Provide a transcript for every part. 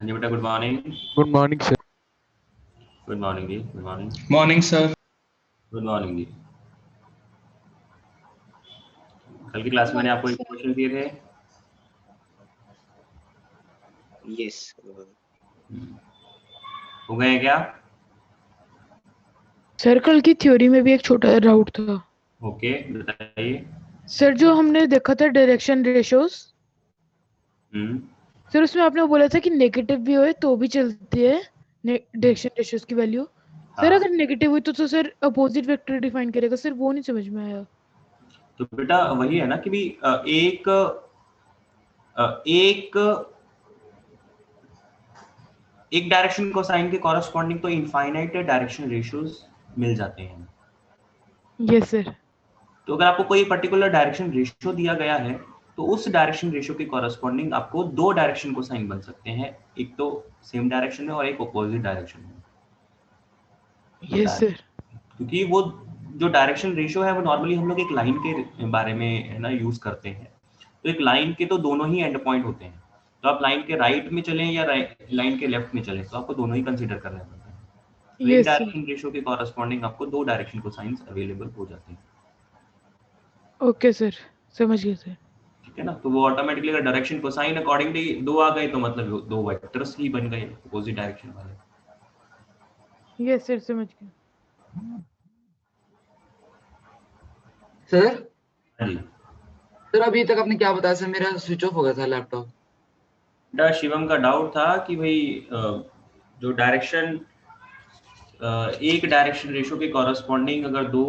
हाँ जी बेटा, good morning. Good morning sir. Good morning जी, good morning. Morning sir. Good morning जी। कल की क्लास में मैंने आपको एक क्वेश्चन दिए थे। यस हो गए हैं क्या? सर कल की थ्योरी में भी एक छोटा डाउट था ओके, बताइए। सर। जो हमने देखा था डायरेक्शन रेशोस, हम्म सर उसमें आपने बोला था कि नेगेटिव भी होए तो भी चलती है डायरेक्शन रेशोस की वैल्यू। सर हाँ, अगर नेगेटिव हुई तो सर अपोजिट वेक्टर डिफाइन करेगा। सर वो नहीं समझ में आया। तो बेटा वही है ना कि भी एक एक डायरेक्शन कोसाइन के कॉरस्पॉन्डिंग तो इनफाइनाइट डायरेक्शन रेशियोज मिल जाते हैं। Yes sir. तो अगर आपको कोई पर्टिकुलर डायरेक्शन रेशियो दिया गया है तो उस डायरेक्शन रेशियो के कॉरस्पॉन्डिंग आपको दो डायरेक्शन कोसाइन बन सकते हैं, एक तो सेम डायरेक्शन में और एक अपोजिट डायरेक्शन में। Yes sir. क्योंकि वो जो डायरेक्शन रेशियो है वो नॉर्मली हम लोग एक लाइन के बारे में है ना यूज करते हैं। तो एक लाइन के तो दोनों ही एंड पॉइंट होते हैं, तो आप लाइन के राइट में चलें या लाइन के लेफ्ट में चलें तो आपको दोनों ही कंसीडर करने पड़ते हैं। तो एक यस सर। डायरेक्शन रेशियो के कॉरस्पॉन्डिंग आपको दो डायरेक्शन को साइंस अवेलेबल हो जाते हैं। ओके सर, समझ गया सर। ठीक है ना, तो वो ऑटोमेटिकली अगर डायरेक्शन को साइन अकॉर्डिंगली दो आ गए तो मतलब दो वेक्टर्स ही बन गए अपोजिट डायरेक्शन वाले। यस सर, समझ गया। सर हाँ जी सर अभी तक आपने क्या बताया सर? मेरा स्विच ऑफ हो गया था लैपटॉप। बेटा, शिवम का डाउट था कि भाई जो डायरेक्शन एक डायरेक्शन रेशियो के कॉरस्पॉन्डिंग अगर दो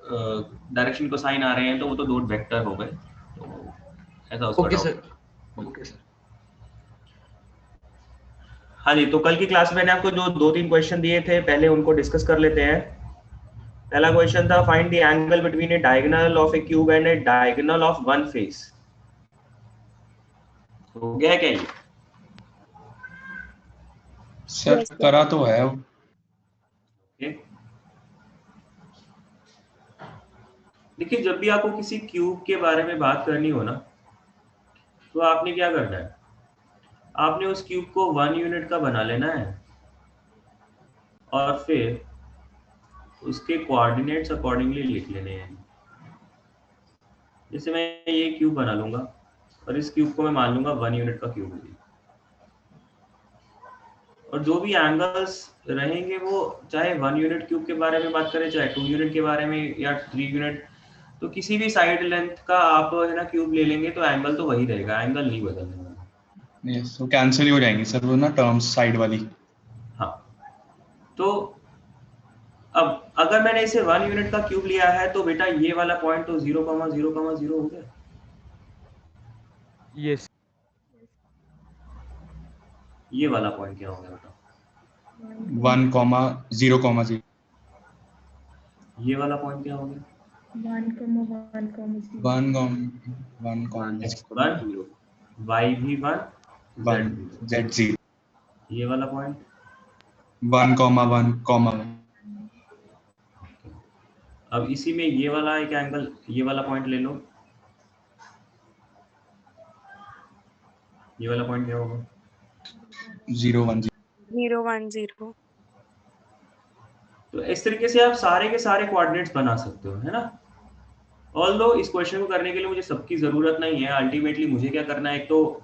डायरेक्शन को साइन आ रहे हैं तो वो तो दो वेक्टर हो गए, तो ऐसा उसका okay doubt. Sir. Okay sir. हाँ जी, तो कल की क्लास में मैंने आपको जो दो तीन क्वेश्चन दिए थे पहले उनको डिस्कस कर लेते हैं। पहला क्वेश्चन था find the angle between A diagonal of A cube and A diagonal of one face. हो गया क्या ये? सर करा तो है। Okay? देखिए, जब भी आपको किसी क्यूब के बारे में बात करनी हो ना तो आपने क्या करना है, आपने उस क्यूब को 1 यूनिट का बना लेना है और फिर उसके कोऑर्डिनेट्स अकॉर्डिंगली लिख लेने हैं। जैसे मैं ये क्यूब बना लूंगा और इस क्यूब को मैं मान लूंगा 1 यूनिट का क्यूब है, और जो भी एंगल्स रहेंगे वो चाहे 1 यूनिट क्यूब के बारे में बात करें, चाहे 2 यूनिट के बारे में या 3 यूनिट, तो किसी भी साइड लेंथ का आप है ना क्यूब ले लेंगे तो एंगल तो वही रहेगा, एंगल नहीं बदलने वाला। यस, वो कैंसिल ही हो जाएंगी सर, वो ना टर्म्स साइड वाली। हाँ, तो अब अगर मैंने इसे 1 यूनिट का क्यूब लिया है तो बेटा ये वाला पॉइंट तो 0,0,0 हो गया। यस। ये वाला पॉइंट क्या हो गया बेटा? 1,0,0। ये वाला पॉइंट क्या हो गया? 1 0 y भी 1 z 1 भी 1। Z0। ये वाला पॉइंट 1,1,1। अब इसी में ये वाला एक एंगल, ये वाला पॉइंट ले लो, ये वाला पॉइंट क्या होगा? 0,1,0। 0,1,0। तो इस तरीके से आप सारे के सारे कोऑर्डिनेट्स बना सकते हो, है ना। ऑल्दो इस क्वेश्चन को करने के लिए मुझे सबकी जरूरत नहीं है, अल्टीमेटली मुझे क्या करना है, एक तो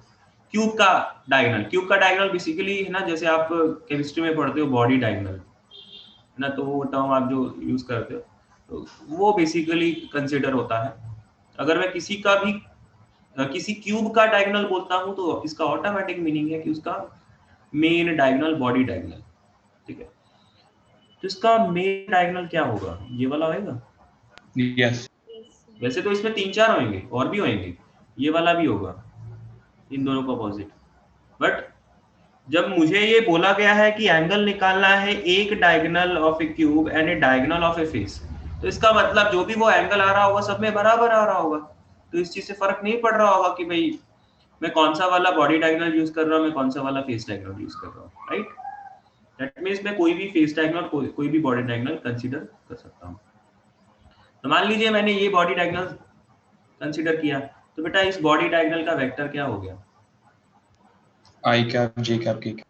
क्यूब का डायगोनल, क्यूब का डायगोनल बेसिकली है ना, जैसे आप केमिस्ट्री में पढ़ते हो बॉडी डायगोनल है ना, तो वो टर्म आप जो यूज करते हो तो वो बेसिकली कंसिडर होता है। अगर मैं किसी का भी किसी क्यूब का डायगोनल बोलता हूं तो इसका ऑटोमेटिक मीनिंग है कि उसका मेन डायगोनल बॉडी डायगोनल। ठीक है, तो इसका मेन डायगोनल क्या होगा? ये वाला होगा। यस। वैसे तो इसमें 3-4 होंगे और भी होंगे, ये वाला भी होगा, इन दोनों का अपोजिट। बट जब मुझे ये बोला गया है कि एंगल निकालना है एक diagonal of A cube and A diagonal of A face, तो इसका मतलब जो भी वो एंगल आ रहा होगा सब में बराबर आ रहा होगा, तो इस चीज से फर्क नहीं पड़ रहा होगा कि भाई मैं कौन सा वाला बॉडी डायगोनल यूज कर रहा हूँ, मैं कौन सा वाला फेस डायगोनल यूज कर रहा हूँ, राइट। दैट मींस मैं कोई भी फेस डायगोनल कोई भी बॉडी डायगोनल कंसीडर कर सकता हूँ। तो मान लीजिए मैंने ये बॉडी डायगोनल कंसीडर किया, तो बेटा इस बॉडी डायगोनल का वेक्टर क्या हो गया? I cap, J cap, K cap.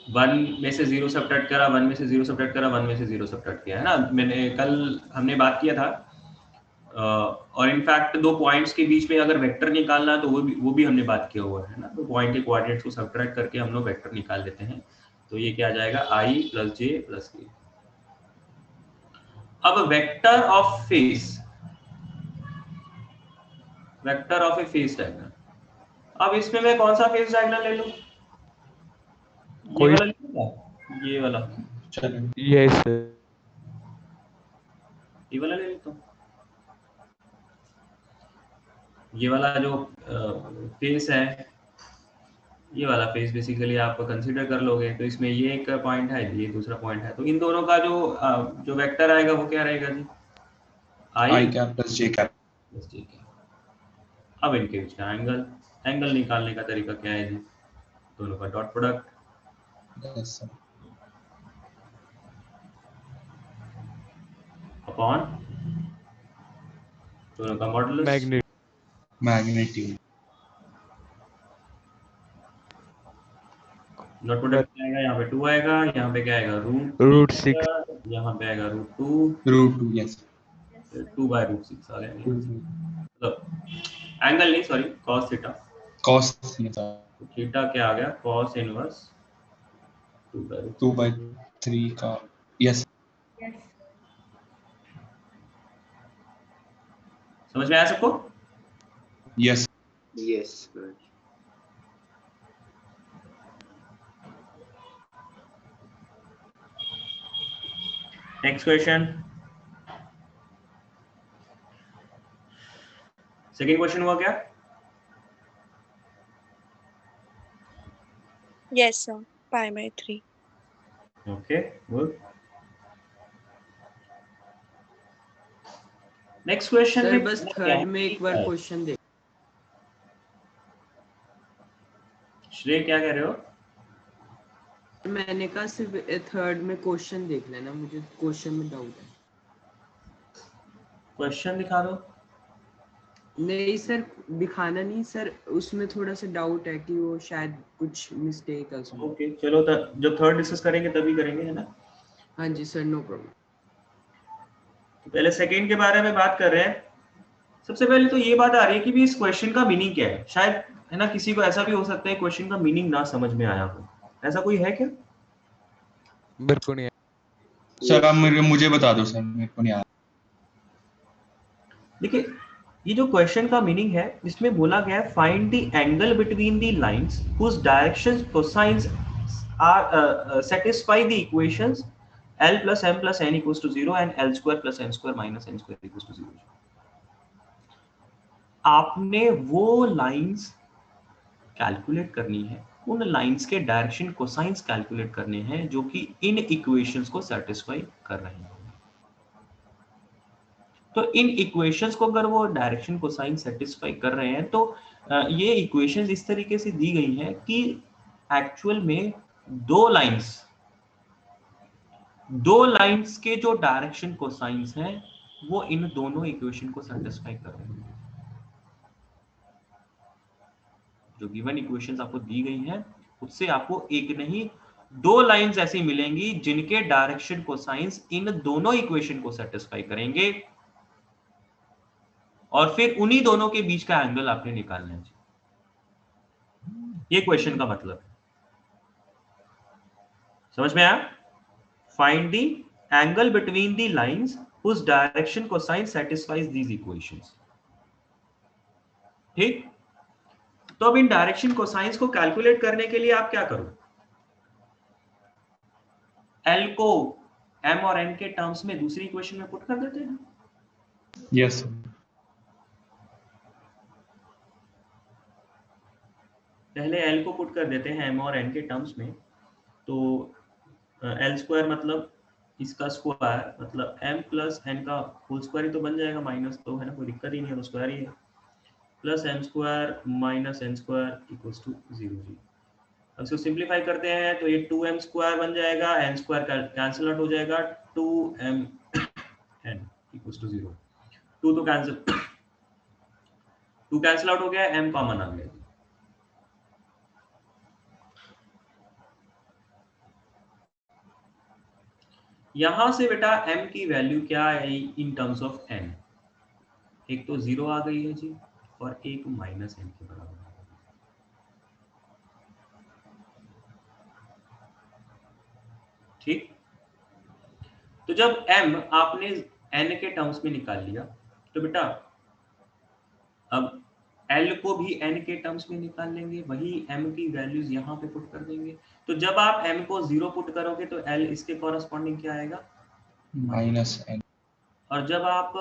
One में से 0 सब्ट्रैक्ट करा, 1 में से 0 सब्ट्रैक्ट करा, 1 में से 0 सब्ट्रैक्ट किया, है ना। मैंने कल हमने बात किया था, और इनफैक्ट दो पॉइंट्स के बीच में अगर वेक्टर निकालना है तो वो भी हमने बात किया हुआ है ना। तो पॉइंट के कोऑर्डिनेट्स को सब्ट्रैक्ट करके हम लोग वेक्टर निकाल लेते हैं। तो ये क्या आ जाएगा, i + j + k। अब vector of face, vector of A phase diagram. अब इसमें मैं कौन सा फेस डायग्राम ले लूं? ये वाला ले लूं क्या? ये वाला, चलो यस ये वाला ले लेता हूँ। ये वाला जो फेस है, ये वाला फेस बेसिकली आप कंसीडर कर लोगे। तो इसमें ये एक पॉइंट है, ये दूसरा पॉइंट है। तो इन दोनों का जो वेक्टर आएगा वो क्या रहेगा जी, I cap plus J cap. बस ठीक है। अब इनके बीच का एंगल निकालने का तरीका क्या है जी, दोनों का dot product Yes, sir. Upon दोनों का modulus. Magnet Magnitude. Dot product क्या आएगा, यहाँ पे 2 आएगा, यहाँ पे क्या आएगा, √6 यहाँ पे आएगा √2, √2. Yes. 2/√6 आ गया। 2. मतलब एंगल नहीं, sorry, cos theta. Cos. Yes, sir. तो थीटा क्या आ गया, cos इनवर्स 2/√6। 2/3 का. Yes. समझ में आया सबको? Yes. Yes. Good. Next question, second question हुआ क्या? Yes, sir. pi/3. Okay, good. Next question sir में बस क्या थर्ड है? में एक बार क्वेश्चन दे। श्रेय क्या कह रहे हो? मैंने कहा सिर्फ थर्ड में क्वेश्चन देख लेना, मुझे क्वेश्चन में डाउट है। क्वेश्चन दिखा दो। नहीं सर, दिखाना नहीं सर, उसमें थोड़ा सा डाउट है कि वो शायद कुछ मिस्टेक है उसमें। ओके चलो, जब थर्ड डिस्कस करेंगे तभी करेंगे, है ना। हाँ जी सर, नो प्रॉब्लम। तो पहले सेकंड के बारे में बात कर रहे हैं। सबसे पहले तो ये बात आ रही है कि भी इस क्वेश्चन का मीनिंग क्या है। शायद, है ना, किसी को ऐसा भी हो सकता है क्वेश्चन का मीनिंग ना समझ में आया हो। ऐसा कोई है क्या? मेरे को नहीं सर आप मुझे बता दो सर, मेरे को नहीं आया। देखिए, ये जो क्वेश्चन का मीनिंग है, इसमें बोला गया है find the angle between the lines whose directions cosines are satisfy the equations L plus M plus N equals to 0 and L square plus M square minus N square equals to 0। आपने वो lines calculate करनी है, उन lines के direction cosines calculate करने हैं जो कि इन इक्वेशंस को सेटिस्फाई कर रहे हैं। तो इन इक्वेशंस को अगर वो डायरेक्शन कोसाइन सेटिस्फाई कर रहे हैं तो ये इक्वेशंस इस तरीके से दी गई हैं कि एक्चुअल में दो लाइंस के जो डायरेक्शन कोसाइंस हैं वो इन दोनों इक्वेशन को सेटिस्फाई कर रहे हैं। जो गिवन इक्वेशंस आपको दी गई हैं उससे आपको एक नहीं दो लाइंस ऐसी मिलेंगी जिनके डायरेक्शन कोसाइंस इन दोनों इक्वेशन को सेटिस्फाई करेंगे, और फिर उन्हीं दोनों के बीच का एंगल आपने निकालना है। ये क्वेश्चन का मतलब है। समझ में आया? Find the angle between the lines whose direction cosine satisfies these equations. ठीक, तो अब इन डायरेक्शन कोसाइंस को कैलकुलेट करने के लिए आप क्या करो, L को M और N के टर्म्स में दूसरी इक्वेशन में पुट कर देते हैं। यस। पहले L को पुट कर देते हैं M और N के टर्म्स में। तो L स्क्वायर मतलब इसका स्क्वायर मतलब M प्लस N का होल स्क्वायर ही तो बन जाएगा, माइनस तो है ना, कोई दिक्कत ही नहीं है, तो स्क्वायर ही है, plus M square minus N square equals to 0 जी। अब इसको सिंप्लीफाई करते हैं तो ये 2M स्क्वायर बन जाएगा, N स्क्वायर कैंसिल आउट हो जाएगा, 2M इक्वल्स टू 0। 2 तो कैंसिल 2 कैंसिल आउट हो गया, m कॉमन आ गया। यहां से बेटा m की वैल्यू क्या है इन टर्म्स ऑफ n? एक तो 0 आ गई है जी, और एक माइनस n के बराबर है। ठीक, तो जब m आपने n के टर्म्स में निकाल लिया तो बेटा अब l को भी n के टर्म्स में निकाल लेंगे, वही m की वैल्यूज यहाँ पे पुट कर देंगे। तो जब आप m को 0 पुट करोगे तो l इसके कॉरस्पॉन्डिंग क्या आएगा? -n। और जब आप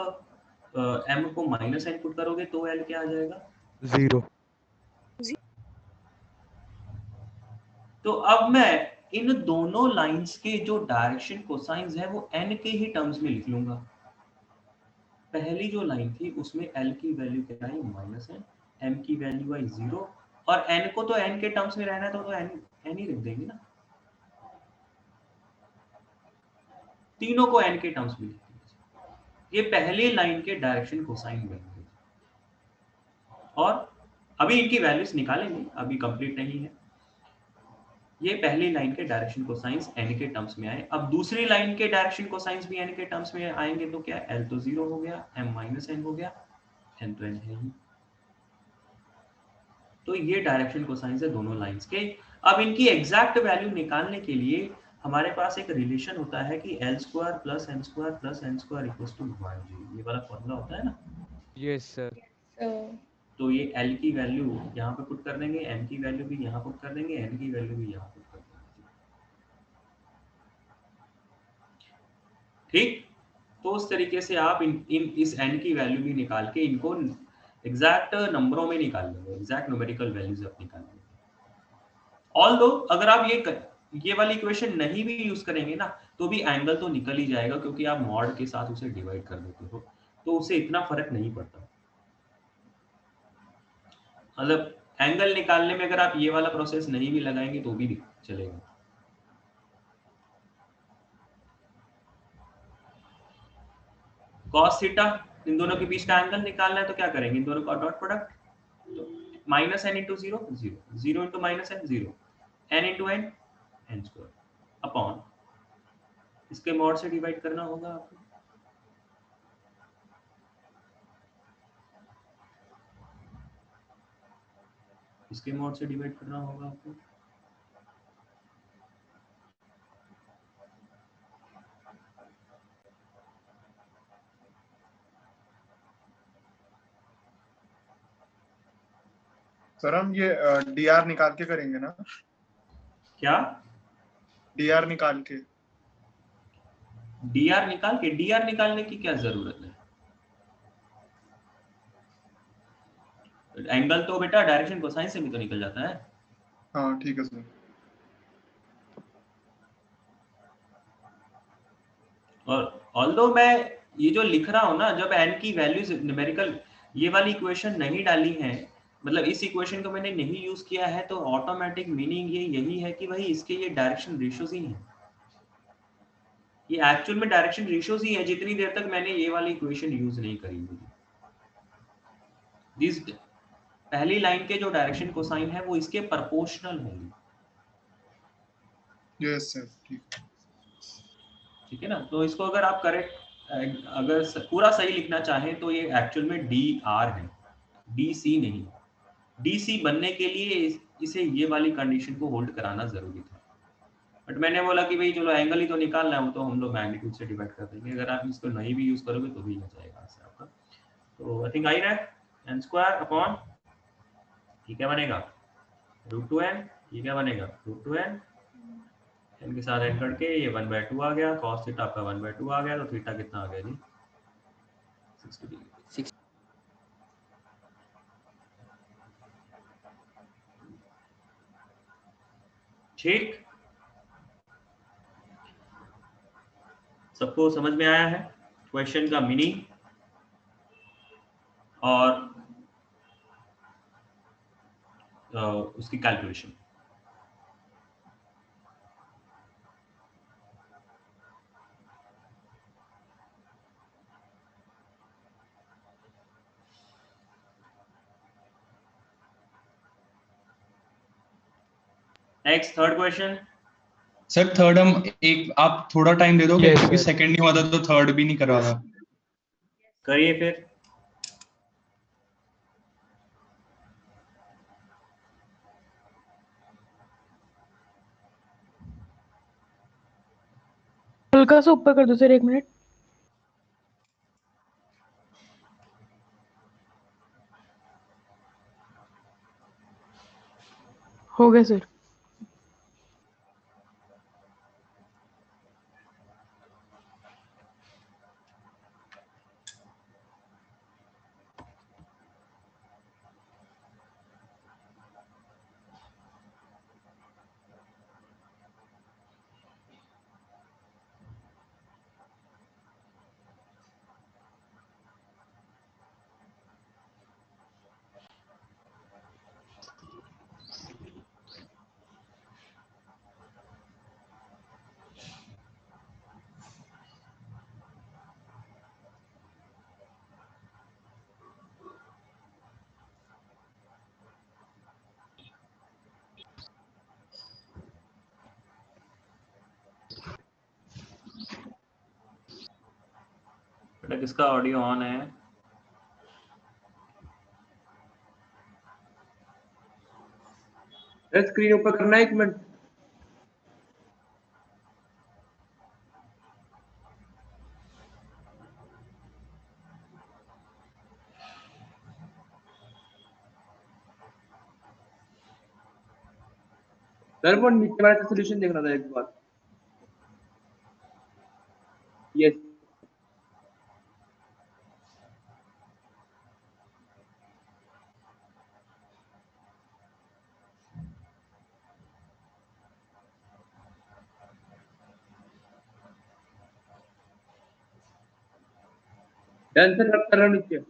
m को -n पुट करोगे तो l क्या आ जाएगा? 0। तो अब मैं इन दोनों लाइंस के जो डायरेक्शन कोसाइंस है वो n के ही टर्म्स में लिख लूंगा। पहली जो लाइन थी उसमें l की वैल्यू क्या आई? -n, m की वैल्यू आई 0, और n को तो n के टर्म्स में रहना है तो n ही लिख देंगे ना, तीनों को n के टर्म्स में लिख देंगे। ये पहली लाइन के डायरेक्शन कोसाइन बनेंगे, और अभी इनकी वैल्यूज निकालेंगे, अभी कंप्लीट नहीं है। ये पहली लाइन के डायरेक्शन कोसाइंस n के टर्म्स में आए। अब दूसरी लाइन के डायरेक्शन कोसाइंस भी n के टर्म्स में आएंगे तो क्या? l तो 0 हो गया, m -n हो गया, n तो n है ही। तो ये डायरेक्शन कोसाइंस है दोनों लाइंस के। अब इनकी एग्जैक्ट वैल्यू निकालने के लिए हमारे पास एक रिलेशन होता है कि l² + n² + n² = 1 जी, ये वाला फॉर्मूला होता है ना। Yes sir. तो ये l की वैल्यू यहाँ पे पुट कर देंगे, m की वैल्यू भी यहाँ पुट कर देंगे, n की वैल्यू भी यहाँ पुट कर देंगे। ठीक, तो उस तरीके से आप इस n की वैल्यू भी निकाल के इनको एग्जैक्ट नंबरों में निकाल लेंगे, एग्जैक्ट न्यूमेरिकल वैल्यूज आप निकाल लेंगे। ऑल्दो अगर आप ये वाली इक्वेशन नहीं भी यूज करेंगे ना तो भी एंगल तो निकल ही जाएगा, क्योंकि आप मॉड के साथ उसे डिवाइड कर देते हो, तो उससे इतना फर्क नहीं पड़ता। मतलब एंगल निकालने में अगर आप ये वाला प्रोसेस नहीं भी लगाएंगे तो भी चलेगा। cos थीटा, इन दोनों के बीच का एंगल निकालना है तो क्या करेंगे? इन दोनों का डॉट प्रोडक्ट, तो -n * 0 0 0 * -n 0, n * n n² upon इसके मॉड से डिवाइड करना होगा आपको। इसके मॉड से डिवाइड करना होगा आपको। सर हम ये dr निकाल के करेंगे ना? क्या dr निकाल के? dr निकाल के? dr निकालने की क्या जरूरत है? एंगल तो बेटा डायरेक्शन कोसाइन से भी तो निकल जाता है। हाँ ठीक है सर। और ऑल्दो मैं ये जो लिख रहा हूँ ना, जब n की वैल्यूज न्यूमेरिकल ये वाली इक्वेशन नहीं डाली है, मतलब इस इक्वेशन को मैंने नहीं यूज किया है, तो ऑटोमेटिक मीनिंग ये यही है कि भाई इसके ये डायरेक्शन रेशियोज ही हैं। ये एक्चुअल में डायरेक्शन रेशियोज ही है, जितनी देर तक मैंने ये वाली इक्वेशन यूज नहीं करी हुई। दिस पहली लाइन के जो डायरेक्शन कोसाइन है वो इसके प्रोपोर्शनल होंगे। यस सर, ठीक है ना। तो इसको अगर आप करेक्ट अगर पूरा सही लिखना चाहें तो ये एक्चुअल में dr है, dc नहीं। dc बनने के लिए इसे ये वाली कंडीशन को होल्ड कराना जरूरी था, बट मैंने बोला कि भाई चलो एंगल ही तो निकालना है, वो तो हम लोग मैग्नीट्यूड से डिवाइड कर देंगे। अगर आप इसको नहीं भी यूज करोगे तो भी हो जाएगा आंसर आपका। तो आई थिंक आई रहा है n² अपॉन ये क्या बनेगा √2n, ये क्या बनेगा √2n, n के साथ ऐड करके ये 1/2 आ गया, cos थीटा आपका 1/2 आ गया, तो थीटा कितना आ गया जी 60 डिग्री। ठीक, सबको समझ में आया है क्वेश्चन का मीनिंग और उसकी calculation? Next third question. Sir third हम एक आप थोड़ा टाइम दे दोगे Yes, क्योंकि sir. सेकंड नहीं हुआ था तो थर्ड भी नहीं कर रहा था। करिए फिर। हल्का सा ऊपर कर दो सर, 1 मिनट। हो गया सर। बेटा किसका ऑडियो ऑन है? स्क्रीन ऊपर करना है, 1 मिनट। सर वो नीचे वाला सोल्यूशन देखना था एक बार। यस। डन सर, रब कर रहा हूँ नीचे।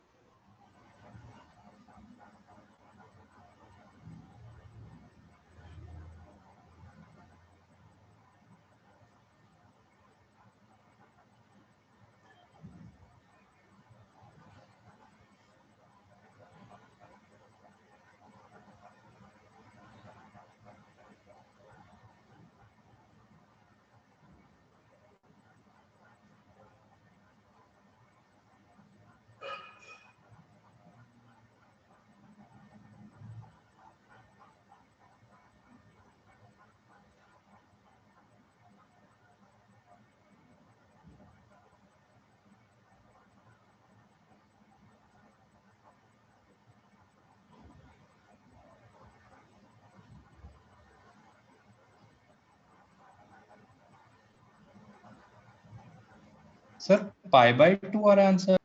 सर π/2 आ रहा है आंसर।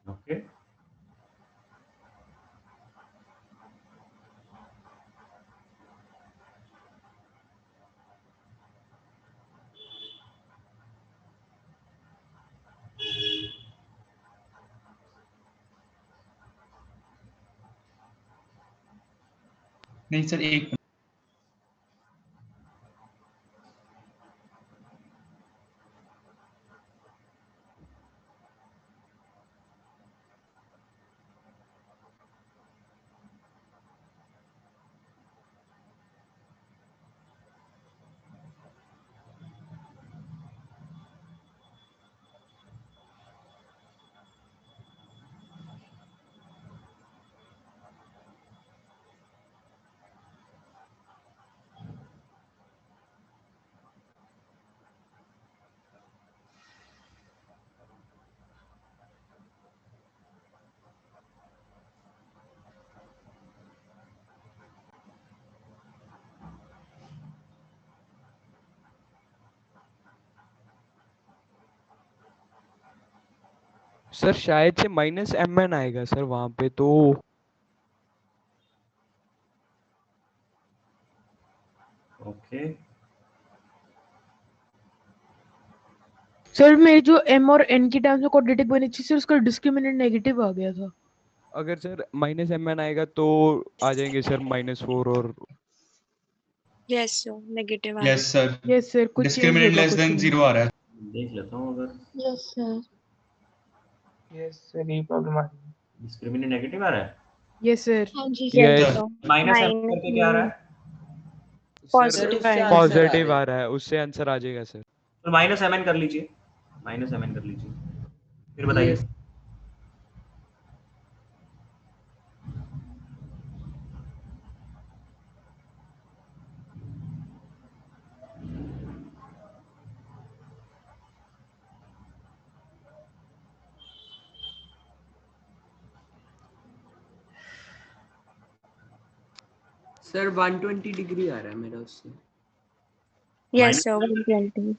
ओके नहीं सर एक सर शायद से -mn आएगा सर वहां पे तो। ओके सर मेरी जो m और n की टर्म्स में क्वाड्रेटिक बनी थी सर, उसका डिस्क्रिमिनेंट नेगेटिव आ गया था। अगर सर -mn आएगा तो आ जाएंगे सर -4 और यस सर, नेगेटिव आया। यस सर यस सर, कुछ चेंज डिस्क्रिमिनेंट होगा लेस कुछ देन नहीं। 0 आ रहा है। देख लेता हूँ अगर यस सर। यस सर, यही प्रॉब्लम आ रही है। डिस्क्रिमिनेंट नेगेटिव आ रहा है। Yes sir. हाँ जी yes sir. Sir sir. Minus m करके क्या आ रहा है? पॉजिटिव उससे आएगा। आंसर आ पॉजिटिव रहा आ है। रहा है, उससे आंसर आ जाएगा सर। तो माइनस एम एन कर लीजिए, माइनस एम एन कर लीजिए, फिर बताइए। Yes. सर 120 डिग्री आ रहा है मेरा उससे। Yes sir 120।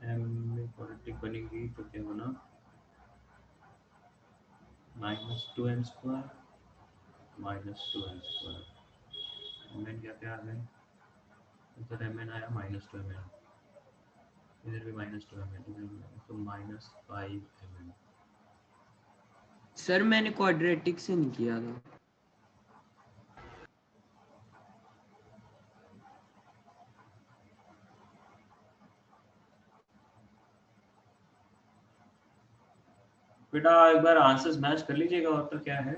एम में क्वाड्रेटिक बनेगी तो क्या होना, -2n square -2n square, M N क्या आ गए, इधर एम एन आया -2mn, इधर भी -2mn, तो -5mn। सर मैंने क्वाड्रेटिक से नहीं किया था। बेटा एक बार आंसर्स मैच कर लीजिएगा, और तो क्या है।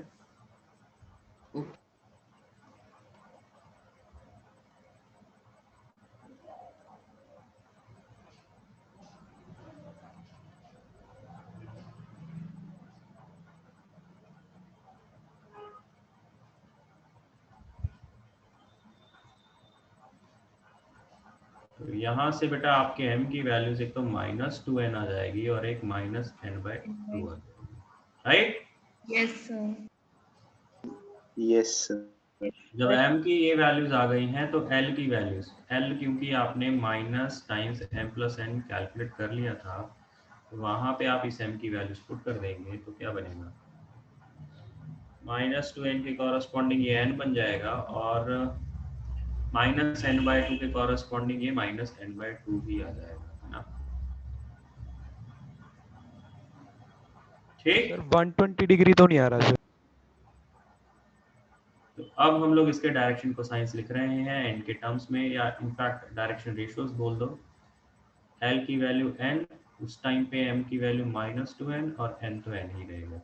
तो यहाँ से बेटा आपके m की वैल्यूज एक तो -2n आ जाएगी और एक -n/2 आ जाएगी, right. Yes sir. Yes sir. जब m की ये वैल्यूज आ गई हैं तो l की वैल्यूज, l क्योंकि आपने minus times m plus n calculate कर लिया था, तो वहां पे आप इस m की वैल्यूज पुट कर देंगे तो क्या बनेगा, -2n के कॉरस्पॉन्डिंग ये n बन जाएगा और -n/2 के कॉरस्पॉन्डिंग ये -n/2 भी आ जाएगा, है ना। ठीक, सर 120 डिग्री तो नहीं आ रहा सर। तो अब हम लोग इसके डायरेक्शन को साइंस लिख रहे हैं n के टर्म्स में, या इनफैक्ट डायरेक्शन रेशियोज बोल दो। l की वैल्यू n, उस टाइम पे m की वैल्यू -2n और n तो n ही रहेगा।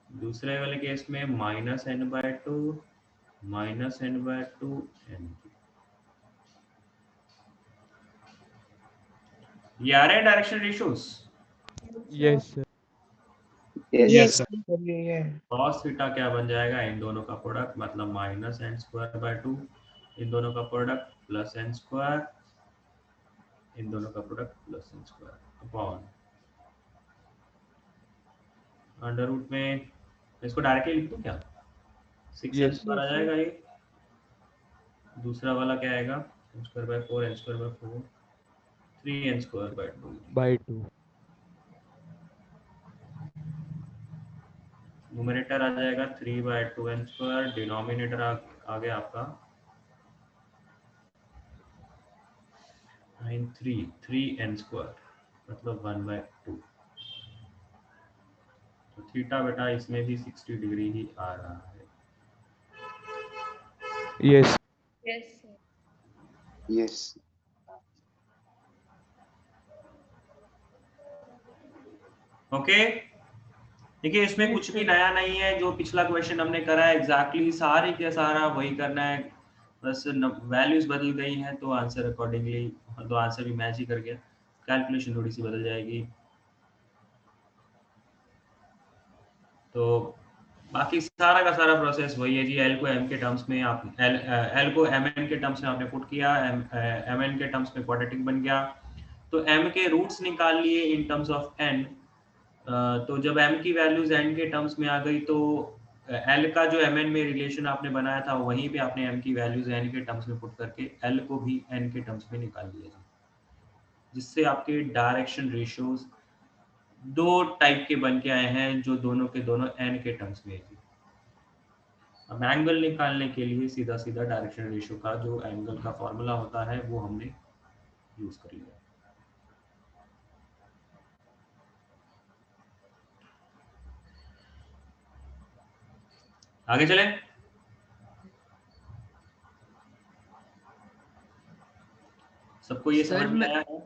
दूसरे वाले केस में -n/2 -n/2 n। ये आ रहे हैं direction ratios. Yes sir. Yes sir ये है। cos थीटा क्या बन जाएगा, इन दोनों का प्रोडक्ट मतलब -n²/2, इन दोनों का प्रोडक्ट +n², इन दोनों का product +n² upon under root में, इसको डायरेक्टली लिख दूं क्या, 6n² आ जाएगा ये। दूसरा वाला क्या आएगा, n²/4 n²/4 3n²/2। न्यूमरेटर आ जाएगा 3/2n², डिनोमिनेटर आ गया आपका 3n² मतलब 1/2। तो थीटा बेटा इसमें भी 60 डिग्री ही आ रहा है। Yes yes sir. Yes. Okay, देखिए इसमें कुछ भी नया नहीं है, जो पिछला क्वेश्चन हमने करा है एग्जैक्टली सारे के सारा वही करना है, बस वैल्यूज बदल गई हैं तो आंसर अकॉर्डिंगली, तो आंसर भी मैच ही कर गया, कैलकुलेशन थोड़ी सी बदल जाएगी। तो बाकी सारा का सारा प्रोसेस वही है जी। एल को एम के टर्म्स में आप एल को एम एन के टर्म्स में आपने पुट किया, एम एन के टर्म्स में क्वाड्रेटिक बन गया, तो एम के रूट्स निकाल लिए इन टर्म्स ऑफ एन। तो जब m की वैल्यूज n के टर्म्स में आ गई तो एल का जो mn में रिलेशन आपने बनाया था वहीं पे आपने m की वैल्यूज n के टर्म्स में पुट करके l को भी n के टर्म्स में निकाल लिया जी, जिससे आपके डायरेक्शन रेशियोज दो टाइप के बन के आए हैं जो दोनों के दोनों n के टर्म्स में है जी। अब एंगल निकालने के लिए सीधा सीधा डायरेक्शन रेशियो का जो एंगल का फॉर्मूला होता है वो हमने यूज कर लिया। आगे चले। सबको ये समझ में आया है?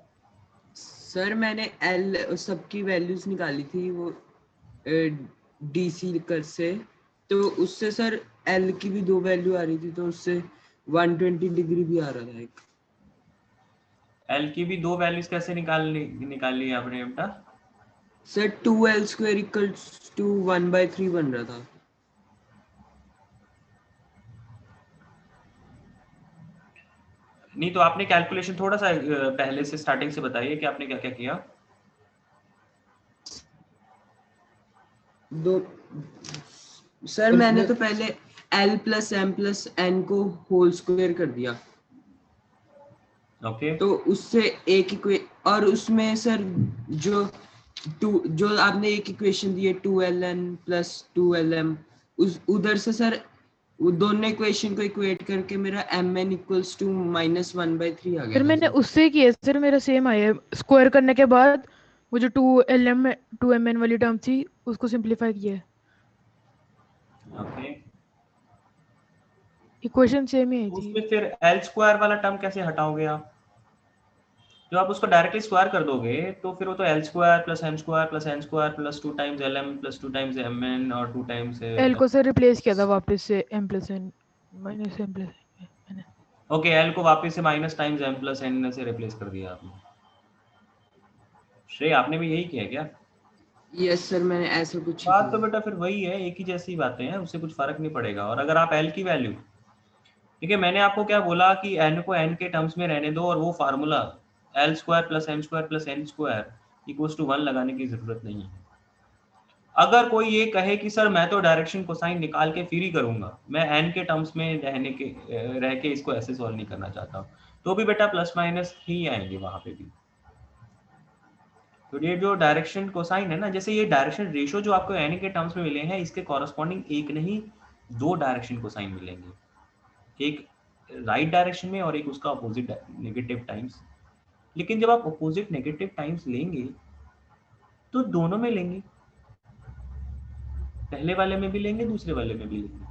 सर मैंने एल सबकी वैल्यूज निकाली थी वो डीसी कर से, तो उससे सर एल की भी दो वैल्यू आ रही थी, तो उससे 120 डिग्री भी आ रहा था एक। एल की भी दो वैल्यूज कैसे निकाली आपने बेटा? Sir 2l square equals to 1/3 बन रहा था। नहीं तो आपने कैलकुलेशन थोड़ा सा पहले से स्टार्टिंग से बताइए कि आपने क्या क्या किया। दो सर मैंने तो पहले l plus m plus n को होल स्क्वायर कर दिया। ओके तो उससे एक और उसमें सर जो आपने एक इक्वेशन दी है 2ln प्लस 2lm, उस उधर से सर वो दोनों इक्वेशन को इक्वेट करके मेरा mn इक्वल्स टू -1/3 आ गया फिर था मैंने सर। उससे किया सर, मेरा सेम आया। स्क्वायर करने के बाद वो जो 2mn वाली टर्म थी उसको सिंपलीफाई किया। ओके इक्वेशन सेम ही आई थी। उसमें फिर एल स्क्वायर वाला टर्म कैसे हटाओगे आप? जो आप उसको डायरेक्टली स्क्वायर कर दोगे तो फिर वो तो l square plus m square plus n square plus 2 times lm plus 2 times mn और 2 टाइम्स एल को सर रिप्लेस किया था वापस से m plus n minus m plus n मैंने। ओके एल को वापस से minus times m plus n से रिप्लेस कर दिया आपने। श्रेय आपने भी यही किया क्या? यस सर मैंने ऐसा कुछ ही बात तो किया। बेटा फिर वही है, एक ही जैसी बातें हैं, उससे कुछ फर्क नहीं पड़ेगा। और अगर आप एल की वैल्यू, ठीक है, मैंने आपको क्या बोला कि एन को एन के टर्म्स में रहने दो और वो formula l square plus m square plus n square equals to 1 लगाने की जरूरत नहीं है। अगर कोई ये कहे कि सर मैं तो डायरेक्शन कोसाइन निकाल के फिर ही करूंगा, मैं एन के टर्म्स में रह के इसको ऐसे सॉल्व नहीं करना चाहता हूँ, तो भी बेटा प्लस माइनस ही आएंगे वहां पे भी। तो ये जो डायरेक्शन कोसाइन है ना, जैसे ये डायरेक्शन रेशियो जो आपको एन के टर्म्स में मिले हैं, इसके कॉरस्पॉन्डिंग एक नहीं दो डायरेक्शन कोसाइन मिलेंगे, एक राइट डायरेक्शन में और एक उसका अपोजिट नेगेटिव टाइम्स। लेकिन जब आप अपोजिट नेगेटिव टाइम्स लेंगे तो दोनों में लेंगे, पहले वाले में भी लेंगे दूसरे वाले में भी लेंगे।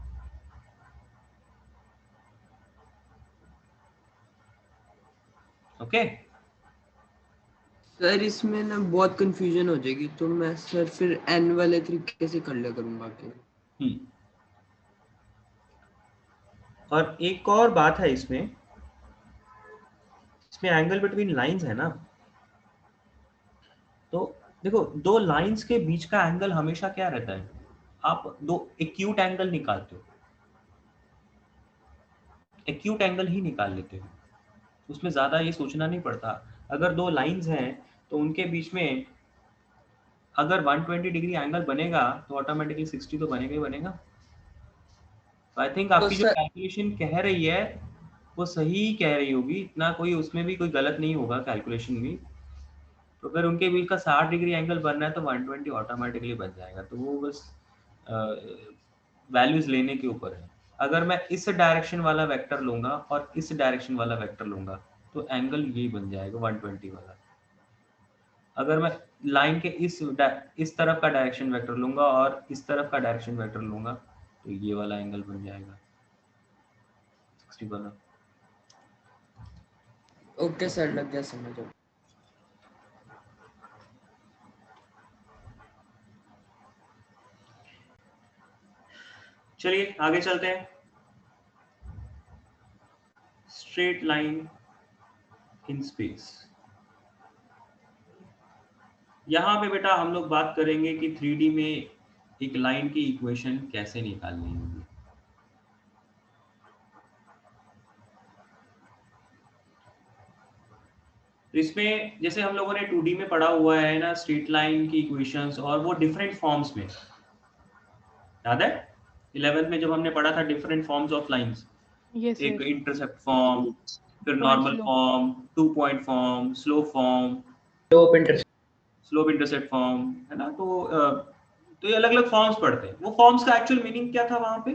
ओके सर इसमें ना बहुत कंफ्यूजन हो जाएगी, तो मैं सर फिर n वाले तरीके से कर लिया करूंगा आगे। और एक और बात है इसमें एंगल बिटवीन लाइंस है ना, तो देखो दो लाइंस के बीच का एंगल हमेशा क्या रहता है, आप दो एक्यूट एंगल निकालते हो, एक्यूट एंगल ही निकाल लेते हो, उसमें ज्यादा ये सोचना नहीं पड़ता। अगर दो लाइंस हैं तो उनके बीच में अगर 120 डिग्री एंगल बनेगा तो ऑटोमेटिकली 60 तो बनेगा ही बनेगा। आई थिंक आपकी जो कैलकुलेशन कह रही है वो सही कह रही होगी, इतना कोई उसमें भी कोई गलत नहीं होगा कैलकुलेशन भी। तो अगर उनके बीच का 60 डिग्री एंगल बनना है तो 120 ऑटोमेटिकली बन जाएगा। तो वो बस वैल्यूज लेने के ऊपर है। अगर मैं इस डायरेक्शन वाला वेक्टर लूंगा और इस डायरेक्शन वाला वेक्टर लूंगा तो एंगल यही बन जाएगा 120 वाला। अगर मैं लाइन के इस तरफ का डायरेक्शन वेक्टर लूंगा और इस तरफ का डायरेक्शन वेक्टर लूंगा तो ये वाला एंगल बन जाएगा 60 वाला। ओके सर लग गया समझ। चलिए आगे चलते हैं। Straight line in space. यहां पे बेटा हम लोग बात करेंगे कि 3D में एक लाइन की इक्वेशन कैसे निकालनी होगी। इसमें जैसे हम लोगों ने 2D में पढ़ा हुआ है ना स्ट्रेट लाइन की इक्वेशंस, और वो डिफरेंट फॉर्म्स में, याद है 11th में जब हमने पढ़ा था different forms of lines, yes एक सर। इंटरसेप्ट फॉर्म, फिर point normal slow. Form, 2 point form, slow form, slope intercept. Slope intercept form, है ना। तो ये अलग अलग फॉर्म्स पढ़ते हैं। वो फॉर्म्स का एक्चुअल मीनिंग क्या था वहां पे,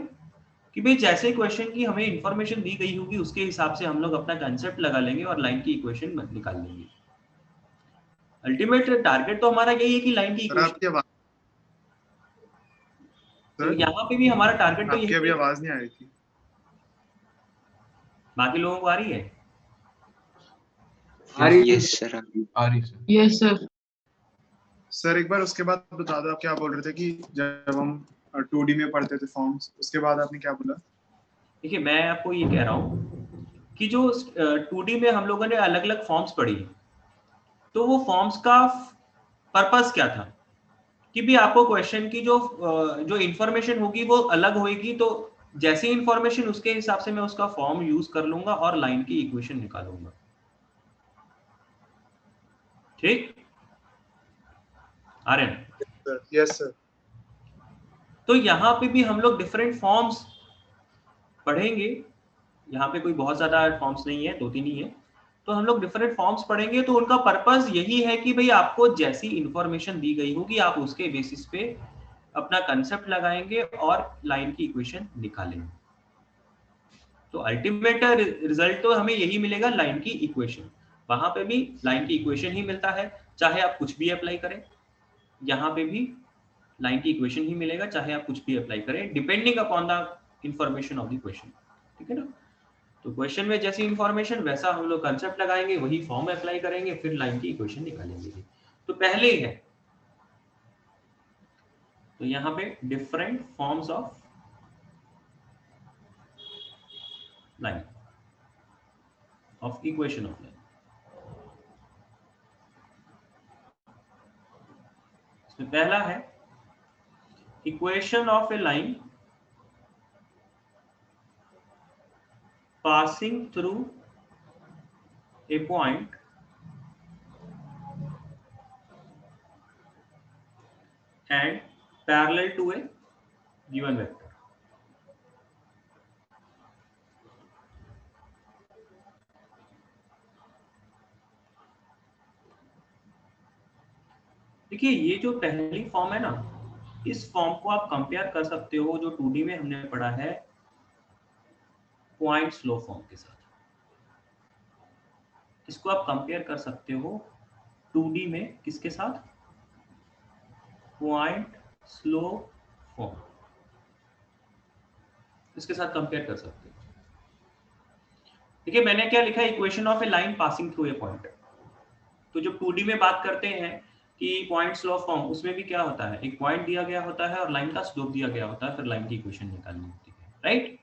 कि भाई जैसे क्वेश्चन की हमें इंफॉर्मेशन दी गई होगी उसके हिसाब से हम लोग अपना कंसेप्ट लगा लेंगे और लाइन की इक्वेशन निकाल लेंगे। अल्टीमेट टारगेट तो हमारा यही है कि लाइन की सर इक्वेशन। आपकी आवाज, तो सर यहाँ पे भी हमारा टारगेट तो आपकी यही अभी है। आवाज नहीं आ रही थी। बाकी लोगों को आ रही है? Yes sir. आ रही सर। Yes sir. सर एक बार उसके बाद बता दो, आप क्या बोल रहे थे कि जब हम 2D में पढ़ते थे फॉर्म्स, उसके बाद आपने क्या बोला? देखिए मैं आपको ये कह रहा हूँ कि जो 2D में हम लोगों ने अलग अलग फॉर्म्स पढ़ी, तो वो फॉर्म्स का पर्पस क्या था कि भी आपको क्वेश्चन की जो इंफॉर्मेशन होगी वो अलग होगी, तो जैसी इंफॉर्मेशन उसके हिसाब से मैं उसका फॉर्म यूज कर लूंगा और लाइन की इक्वेशन निकालूंगा। ठीक आर्यन? Yes sir. तो यहाँ पे भी हम लोग डिफरेंट फॉर्म्स पढ़ेंगे। यहाँ पे कोई बहुत ज्यादा फॉर्म्स नहीं है, 2-3 ही है। तो हम लोग डिफरेंट फॉर्म्स पढ़ेंगे, तो उनका पर्पस यही है कि भाई आपको जैसी इंफॉर्मेशन दी गई होगी आप उसके बेसिस पे अपना कंसेप्ट लगाएंगे और लाइन की इक्वेशन निकालेंगे। तो अल्टीमेट रिजल्ट तो हमें यही मिलेगा, लाइन की इक्वेशन। वहां पे भी लाइन की इक्वेशन ही मिलता है, चाहे आप कुछ भी अप्लाई करें। यहाँ पे भी लाइन की इक्वेशन ही मिलेगा चाहे आप कुछ भी अप्लाई करें, depending upon the information of the question. ठीक है ना। तो क्वेश्चन में जैसी इंफॉर्मेशन वैसा हम लोग कंसेप्ट लगाएंगे, वही फॉर्म अप्लाई करेंगे, फिर लाइन की इक्वेशन निकालेंगे। तो पहले ही है, तो यहाँ पे different forms of line, of equation of line. इसमें पहला है equation of A line passing through a point and parallel to a given vector। देखिए ये जो पहली फॉर्म है ना, इस फॉर्म को आप कंपेयर कर सकते हो जो 2D में हमने पढ़ा है पॉइंट स्लो फॉर्म के साथ। इसको आप कंपेयर कर सकते हो 2D में किसके साथ? पॉइंट स्लो फॉर्म, इसके साथ कंपेयर कर सकते हो। देखिए मैंने क्या लिखा है, equation of A line passing through a point. तो जब 2D में बात करते हैं कि पॉइंट स्लो फॉर्म, उसमें भी क्या होता है, एक पॉइंट दिया गया होता है और लाइन का स्लोप दिया गया होता है, फिर लाइन की इक्वेशन निकालनी होती है, राइट।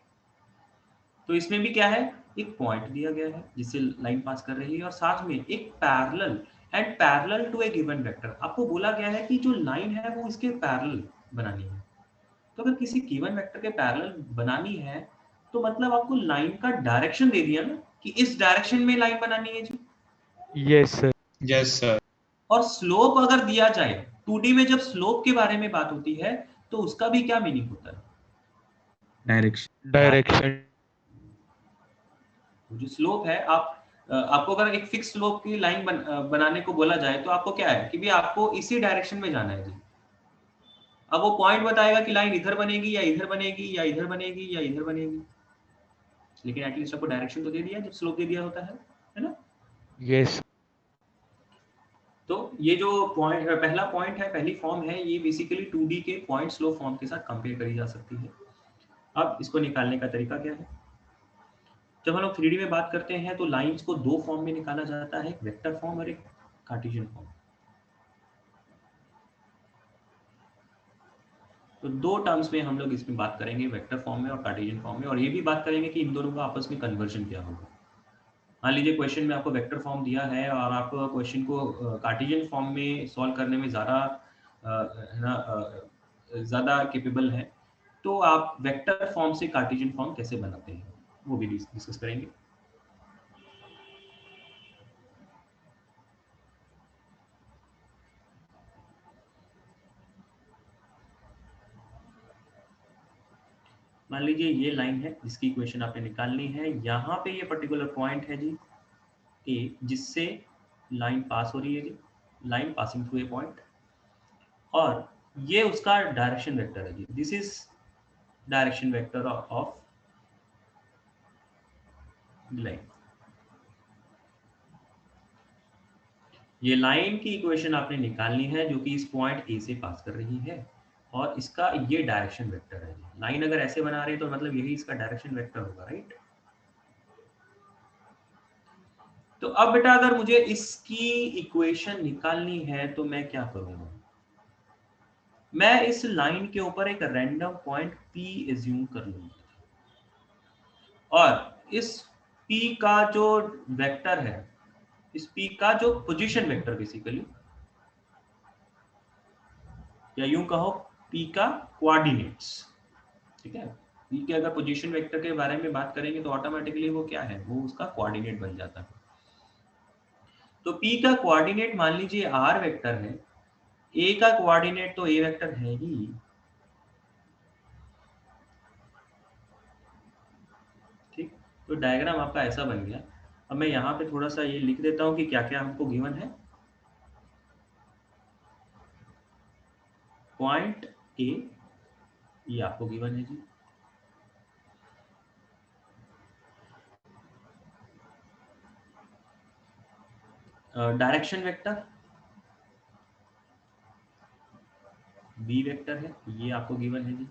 तो इसमें भी क्या है, एक पॉइंट दिया गया है जिससे लाइन पास कर रही है और साथ में एक parallel and parallel to a given vector. आपको बोला गया है कि जो लाइन है वो इसके पैरेलल बनानी है। तो अगर किसी गिवन वेक्टर के पैरेलल बनानी है तो मतलब आपको लाइन का डायरेक्शन दे दिया ना कि इस डायरेक्शन में लाइन बनानी है जी। Yes sir. Yes sir. और स्लोप अगर दिया जाए, 2D में जब स्लोप के बारे में बात होती है तो उसका भी क्या मीनिंग होता है? डायरेक्शन। जो स्लोप है, आपको अगर एक फिक्स स्लोप की लाइन बनाने को बोला जाए तो आपको क्या है कि भी आपको इसी डायरेक्शन में जाना है जी। अब वो पॉइंट बताएगा कि लाइन इधर बनेगी या इधर बनेगी या इधर बनेगी या इधर बनेगी, लेकिन एटलीस्ट आपको डायरेक्शन तो दे दिया जब स्लोप दे दिया होता है ना। यस। तो ये जो पॉइंट पहला पॉइंट है, पहली फॉर्म है, ये बेसिकली 2D के पॉइंट स्लो फॉर्म के साथ कंपेयर करी जा सकती है। अब इसको निकालने का तरीका क्या है? जब हम लोग 3D में बात करते हैं तो लाइंस को दो फॉर्म में निकाला जाता है, एक वेक्टर फॉर्म और एक कार्टेशियन फॉर्म। तो दो टर्म्स में हम लोग इसमें बात करेंगे, वेक्टर फॉर्म में और कार्टेशियन फॉर्म में, और ये भी बात करेंगे कि इन दोनों का आपस में कन्वर्जन क्या होगा। मान लीजिए क्वेश्चन में आपको वेक्टर फॉर्म दिया है और आप क्वेश्चन को कार्टेशियन फॉर्म में सॉल्व करने में ज़्यादा है ना ज़्यादा केपेबल है, तो आप वेक्टर फॉर्म से कार्टेशियन फॉर्म कैसे बनाते हैं वो भी डिस्कस करेंगे। मान लीजिए ये लाइन है जिसकी इक्वेशन आपने निकालनी है, यहाँ पे ये पर्टिकुलर पॉइंट है जी ए, जिससे लाइन पास हो रही है जी, line passing through a point, और ये उसका डायरेक्शन वेक्टर है जी, this is direction vector of line. ये लाइन की इक्वेशन आपने निकालनी है जो कि इस पॉइंट ए से पास कर रही है, और इसका ये डायरेक्शन वेक्टर है जी। लाइन अगर ऐसे बना रही है तो मतलब यही इसका डायरेक्शन वेक्टर होगा, राइट। तो अब बेटा अगर मुझे इसकी इक्वेशन निकालनी है तो मैं क्या करूंगा, मैं इस लाइन के ऊपर एक रैंडम पॉइंट P एज्यूम कर लूंगा, और इस P का जो वेक्टर है, इस P का जो पोजीशन वेक्टर बेसिकली, या यूं कहो P का कोऑर्डिनेट्स, ठीक है। P के अगर पोजीशन वेक्टर के बारे में बात करेंगे तो ऑटोमेटिकली वो क्या है, वो उसका कोऑर्डिनेट बन जाता है। तो P का कोऑर्डिनेट मान लीजिए R वेक्टर है, A का कोऑर्डिनेट तो A वेक्टर है ही, ठीक। तो डायग्राम आपका ऐसा बन गया। अब मैं यहाँ पे थोड़ा सा ये लिख देता हूँ कि क्या क्या हमको गिवन है। पॉइंट ए ये आपको गिवन है जी, डायरेक्शन वेक्टर बी वेक्टर है, ये आपको गिवन है जी,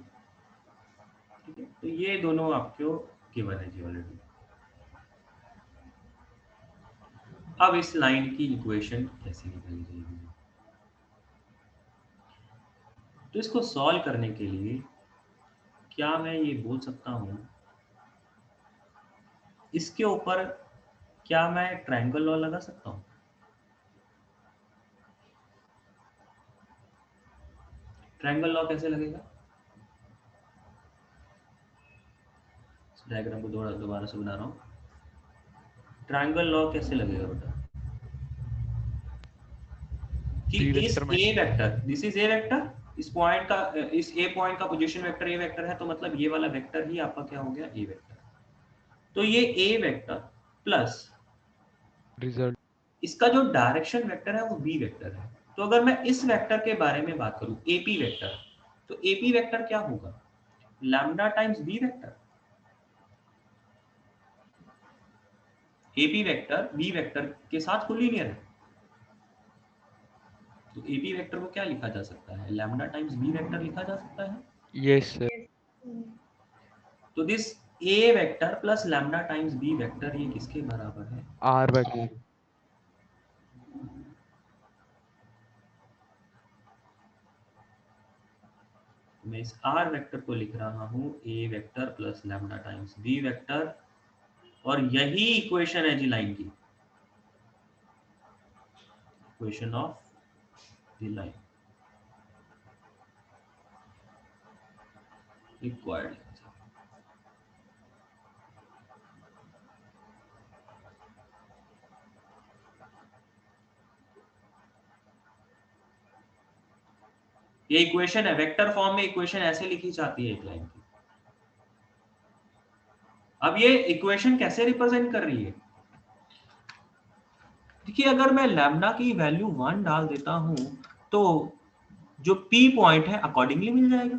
ठीक है। तो ये दोनों आपको गिवन है जी ऑलरेडी। अब इस लाइन की इक्वेशन कैसे निकाली जाएगी, तो इसको सॉल्व करने के लिए क्या मैं ये बोल सकता हूं, इसके ऊपर क्या मैं ट्रायंगल लॉ लगा सकता हूं। ट्रायंगल लॉ कैसे लगेगा, डायग्राम को दोबारा से बना रहा हूं। ट्रायंगल लॉ कैसे लगेगा बेटा, कि इस a vector, this is a vector, इस पॉइंट का, इस ए पॉइंट का पोजीशन वेक्टर ए वेक्टर है, तो मतलब ये वाला वेक्टर ही आपका क्या हो गया, ए वेक्टर। तो ये ए वेक्टर प्लस रिजल्ट, इसका जो डायरेक्शन वेक्टर है वो बी वेक्टर है। तो अगर मैं इस वेक्टर के बारे में बात करूं, एपी वेक्टर, तो एपी वेक्टर क्या होगा, lambda times B vector. AP vector b vector के साथ कोलिनियर है, तो एपी वेक्टर को क्या लिखा जा सकता है, लैम्डा टाइम्स बी वेक्टर लिखा जा सकता है। Yes sir. तो this a vector plus lambda times B vector ये किसके बराबर है, आर वेक्टर। मैं इस आर वेक्टर को लिख रहा हूं a vector plus lambda times B vector, और यही इक्वेशन है जी लाइन की, equation of the line required. ये इक्वेशन है, वेक्टर फॉर्म में इक्वेशन ऐसे लिखी जाती है एक लाइन की। अब ये इक्वेशन कैसे रिप्रेजेंट कर रही है, देखिए अगर मैं लैम्डा की वैल्यू 1 डाल देता हूं तो जो पी पॉइंट है अकॉर्डिंगली मिल जाएगा।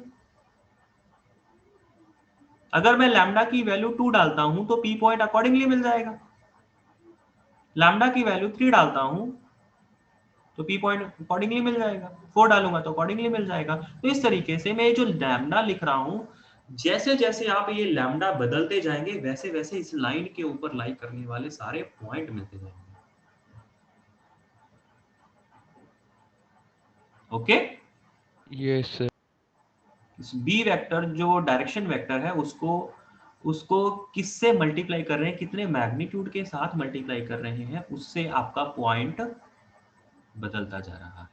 अगर मैं लैम्डा की वैल्यू 2 डालता हूं तो पी पॉइंट अकॉर्डिंगली मिल जाएगा। लैम्डा की वैल्यू 3 डालता हूं तो पी पॉइंट अकॉर्डिंगली मिल जाएगा, 4 डालूंगा तो अकॉर्डिंगली मिल जाएगा। तो इस तरीके से मैं जो लैम्डा लिख रहा हूं, जैसे जैसे आप ये लैम्डा बदलते जाएंगे वैसे वैसे इस लाइन के ऊपर लाई करने वाले सारे पॉइंट मिलते जाएंगे। Okay, yes sir. इस बी वेक्टर जो डायरेक्शन वेक्टर है उसको किससे मल्टीप्लाई कर रहे हैं, कितने मैग्नीट्यूड के साथ मल्टीप्लाई कर रहे हैं, उससे आपका पॉइंट बदलता जा रहा है।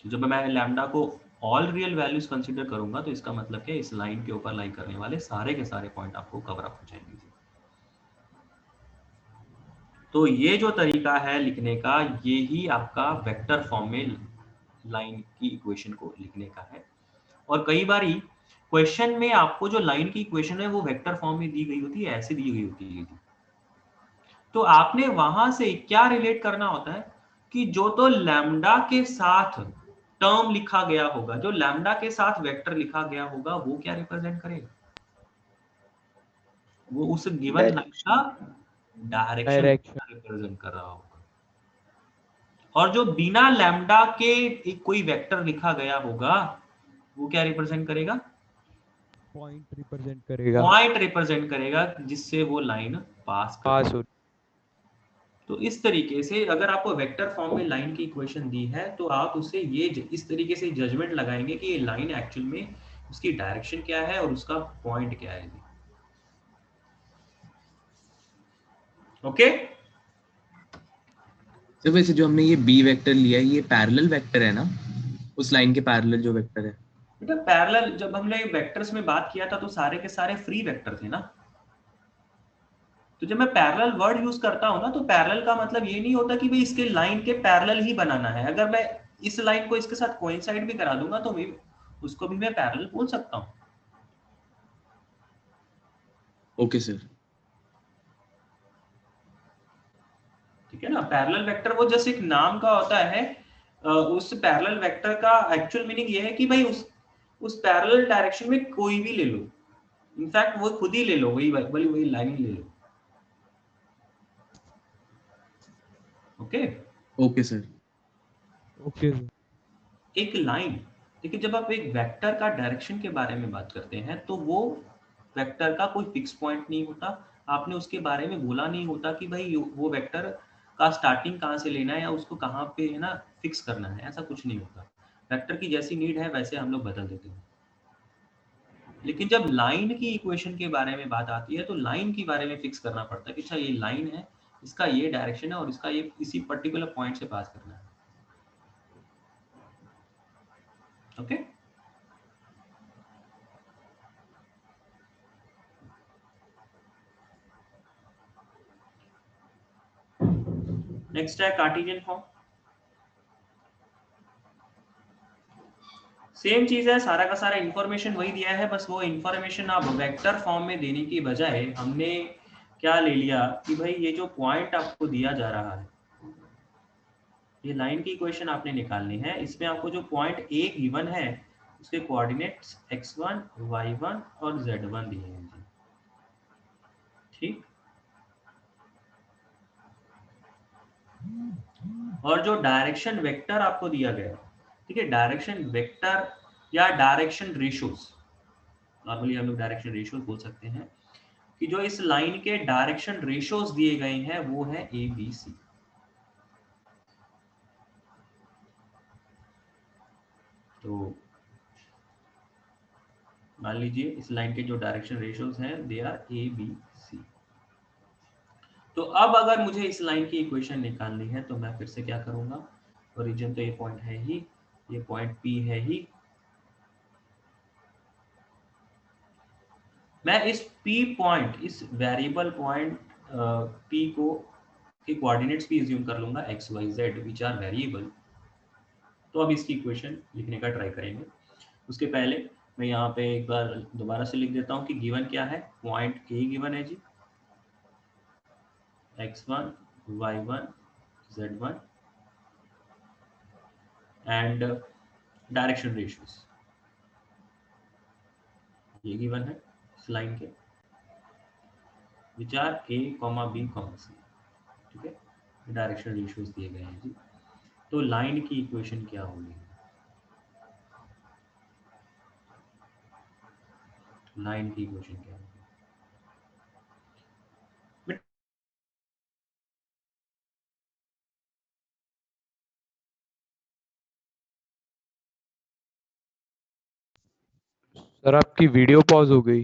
जब मैं लैम्डा को ऑल रियल वैल्यूज कंसीडर करूंगा तो इसका मतलब है इस लाइन के ऊपर लाई करने वाले सारे के सारे पॉइंट आपको कवर अप हो जाएंगे। तो ये जो तरीका है लिखने का, ये ही आपका वेक्टर फॉर्म में लाइन की इक्वेशन को लिखने का है। और कई बार क्वेश्चन में आपको जो लाइन की इक्वेशन है वो वेक्टर फॉर्म में दी गई होती है, ऐसे दी गई होती है। तो आपने वहां से क्या रिलेट करना होता है कि जो तो लैम्डा के साथ टर्म लिखा गया होगा, जो लैम्डा के साथ वेक्टर लिखा गया होगा, वो क्या रिप्रेजेंट करेगा, वो उस गिवन लाइन का डायरेक्शन डायरेक्शन रिप्रेजेंट कर रहा होगा। और जो बिना लैम्डा के एक कोई वेक्टर लिखा गया होगा वो क्या रिप्रेजेंट करेगा, पॉइंट रिप्रेजेंट करेगा, पॉइंट रिप्रेजेंट करेगा जिससे वो लाइन पास पास कर। हो। तो इस तरीके से अगर आपको वेक्टर फॉर्म में लाइन की इक्वेशन दी है तो आप उसे ये इस तरीके से जजमेंट लगाएंगे कि ये लाइन एक्चुअल में उसकी डायरेक्शन क्या है और उसका पॉइंट क्या है। ओके सर वैसे जो हमने ये बी वेक्टर लिया है ये पैरेलल वेक्टर है ना, उस लाइन के पैरेलल जो वेक्टर है? बेटा पैरेलल, जब हमने वेक्टर्स में बात किया था तो सारे के सारे फ्री वेक्टर थे ना। तो जब मैं पैरेलल वर्ड यूज करता हूं ना तो पैरेलल का मतलब ये नहीं होता कि भाई इसके लाइन के पैरेलल ही बनाना है। अगर मैं इस लाइन को इसके साथ कोइंसाइड भी करा दूंगा तो मैं उसको भी मैं पैरेलल बोल सकता हूं। Okay sir. ठीक है ना, पैरेलल वेक्टर वो जैसे एक नाम का होता है। उस पैरेलल वेक्टर का एक्चुअल मीनिंग ये है कि भाई उस पैरेलल डायरेक्शन में कोई भी ले लो, इनफैक्ट वो खुद ही ले लो, वही लाइन ले लो। Okay okay sir. ओके एक लाइन, लेकिन जब आप एक वेक्टर का डायरेक्शन के बारे में बात करते हैं तो वो वेक्टर का कोई फिक्स पॉइंट नहीं होता। आपने उसके बारे में बोला नहीं होता कि भाई वो वेक्टर का स्टार्टिंग कहाँ से लेना है या उसको कहाँ पे है ना फिक्स करना है, ऐसा कुछ नहीं होता। वेक्टर की जैसी नीड है वैसे हम लोग बदल देते हैं। लेकिन जब लाइन की इक्वेशन के बारे में बात आती है तो लाइन के बारे में फिक्स करना पड़ता है कि अच्छा ये लाइन है, इसका ये डायरेक्शन है और इसका ये इसी पर्टिकुलर पॉइंट से पास करना है। ओके नेक्स्ट है कार्टेशियन फॉर्म। सेम चीज है, सारा का सारा इंफॉर्मेशन वही दिया है, बस वो इंफॉर्मेशन आप वेक्टर फॉर्म में देने की बजाय हमने क्या ले लिया कि भाई ये जो पॉइंट आपको दिया जा रहा है, ये लाइन की इक्वेशन आपने निकालनी है, इसमें आपको जो पॉइंट ए गिवन है उसके कोऑर्डिनेट्स x1, y1 और z1 दिए हैं जी। ठीक, और जो डायरेक्शन वेक्टर आपको दिया गया, ठीक है, डायरेक्शन वेक्टर या डायरेक्शन रेशियोज, नॉर्मली हम लोग डायरेक्शन रेशियोज बोल सकते हैं, कि जो इस लाइन के डायरेक्शन रेशियोज दिए गए हैं वो है ए बी सी। तो मान लीजिए इस लाइन के जो डायरेक्शन रेशियोज हैं they R A B C. तो अब अगर मुझे इस लाइन की इक्वेशन निकालनी है तो मैं फिर से क्या करूंगा, ओरिजिन तो ये पॉइंट है ही, ये पॉइंट पी है ही, मैं इस पी पॉइंट, इस वेरिएबल पॉइंट पी को के कोऑर्डिनेट्स भी अज्यूम कर लूंगा x y z which are variable. तो अब इसकी इक्वेशन लिखने का ट्राई करेंगे। उसके पहले मैं यहाँ पे एक बार दोबारा से लिख देता हूँ कि गिवन क्या है, पॉइंट ए गिवन है जी, x1, y1, z1 and direction ratios ये गिवन है इस लाइन के, which are a, b, c। ठीक है, डायरेक्शन रेशियोज दिए गए हैं जी। तो लाइन की इक्वेशन क्या होगी, लाइन की इक्वेशन क्या होगी, सर आपकी वीडियो पॉज हो गई।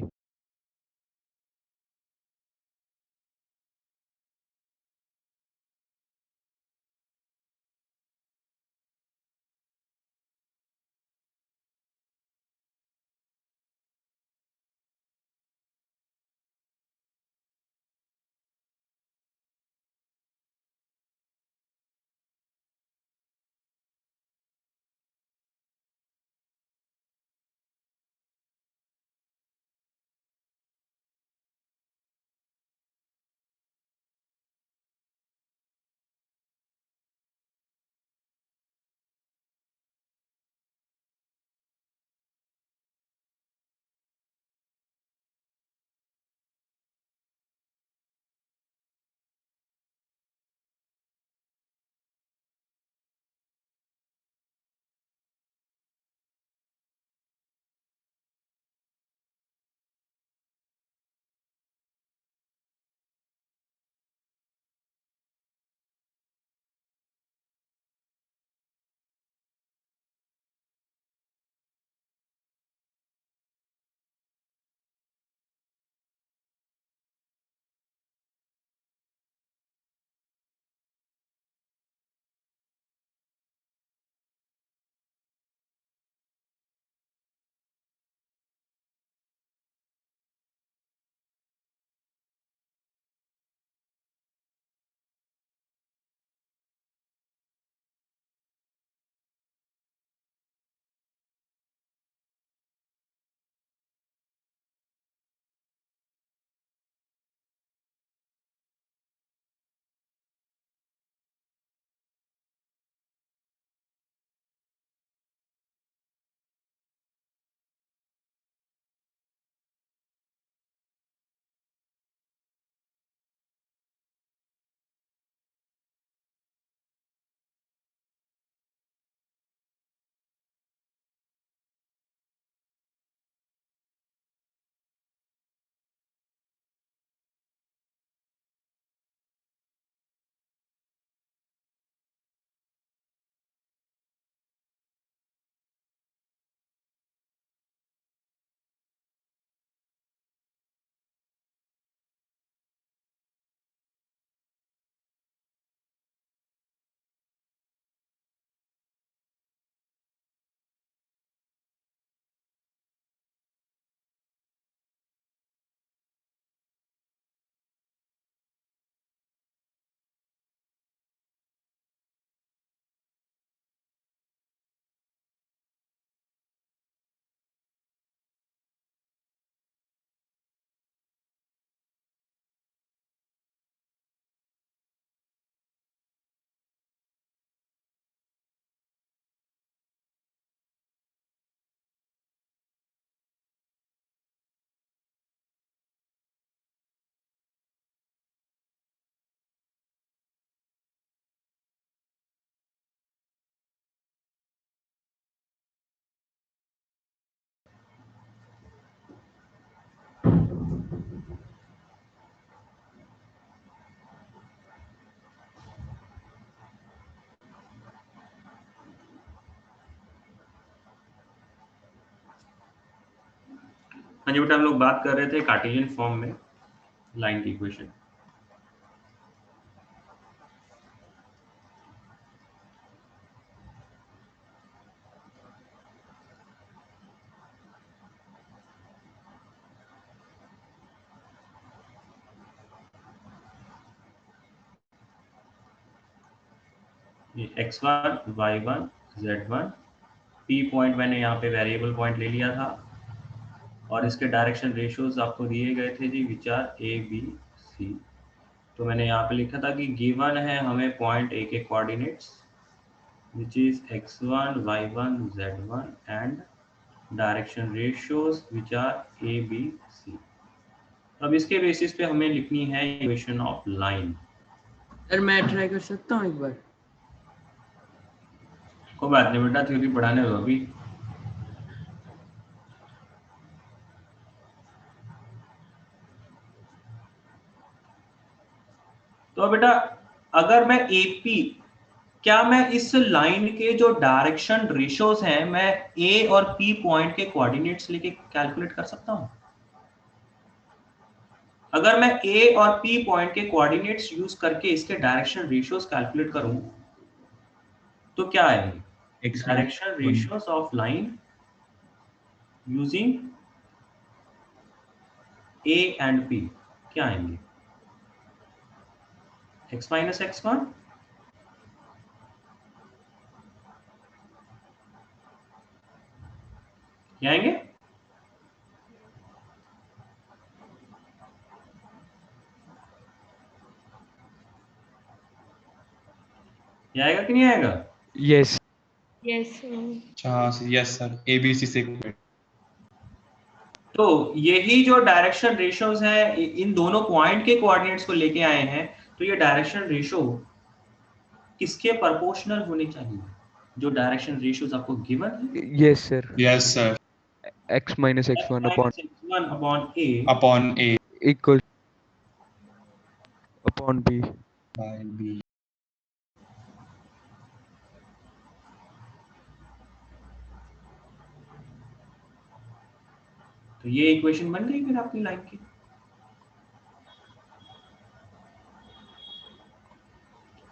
हाँ जी बेटा, हम लोग बात कर रहे थे कार्टेशियन फॉर्म में लाइन की इक्वेशन। ये x1, y1, z1, p point मैंने यहाँ पे वेरिएबल पॉइंट ले लिया था और इसके डायरेक्शन रेशियोज आपको दिए गए थे जी, which are a b c। तो मैंने यहाँ पे लिखा था कि गिवन है हमें पॉइंट a के coordinates which is x1, y1, z1 and direction ratios which are a b c। अब इसके बेसिस पे हमें लिखनी है इक्वेशन ऑफ लाइन। सर मैं ट्राई कर सकता हूँ एक बार? कोई बात नहीं बेटा, थ्योरी पढ़ाने दो अभी। तो बेटा अगर मैं AP, क्या मैं इस लाइन के जो डायरेक्शन रेशियोज हैं मैं A और P पॉइंट के कोऑर्डिनेट्स लेके कैलकुलेट कर सकता हूं? अगर मैं A और P पॉइंट के कोऑर्डिनेट्स यूज करके इसके डायरेक्शन रेशियोज कैलकुलेट करूं तो क्या आएंगे? Direction ratios of line using A and P क्या आएंगे? x माइनस x1 क्या आएंगे? ये आएगा कि नहीं आएगा? यस यस हाँ यस सर, ABC से equate। तो यही जो डायरेक्शन रेशियोज है इन दोनों पॉइंट के कोऑर्डिनेट्स को लेके आए हैं, तो ये डायरेक्शन रेशियो किसके प्रोपोर्शनल होने चाहिए? जो डायरेक्शन रेशियोज आपको गिवन है। Yes sir, yes sir, x minus x1 upon A equal upon b। by B। तो ये इक्वेशन बन गई फिर आपकी लाइन की।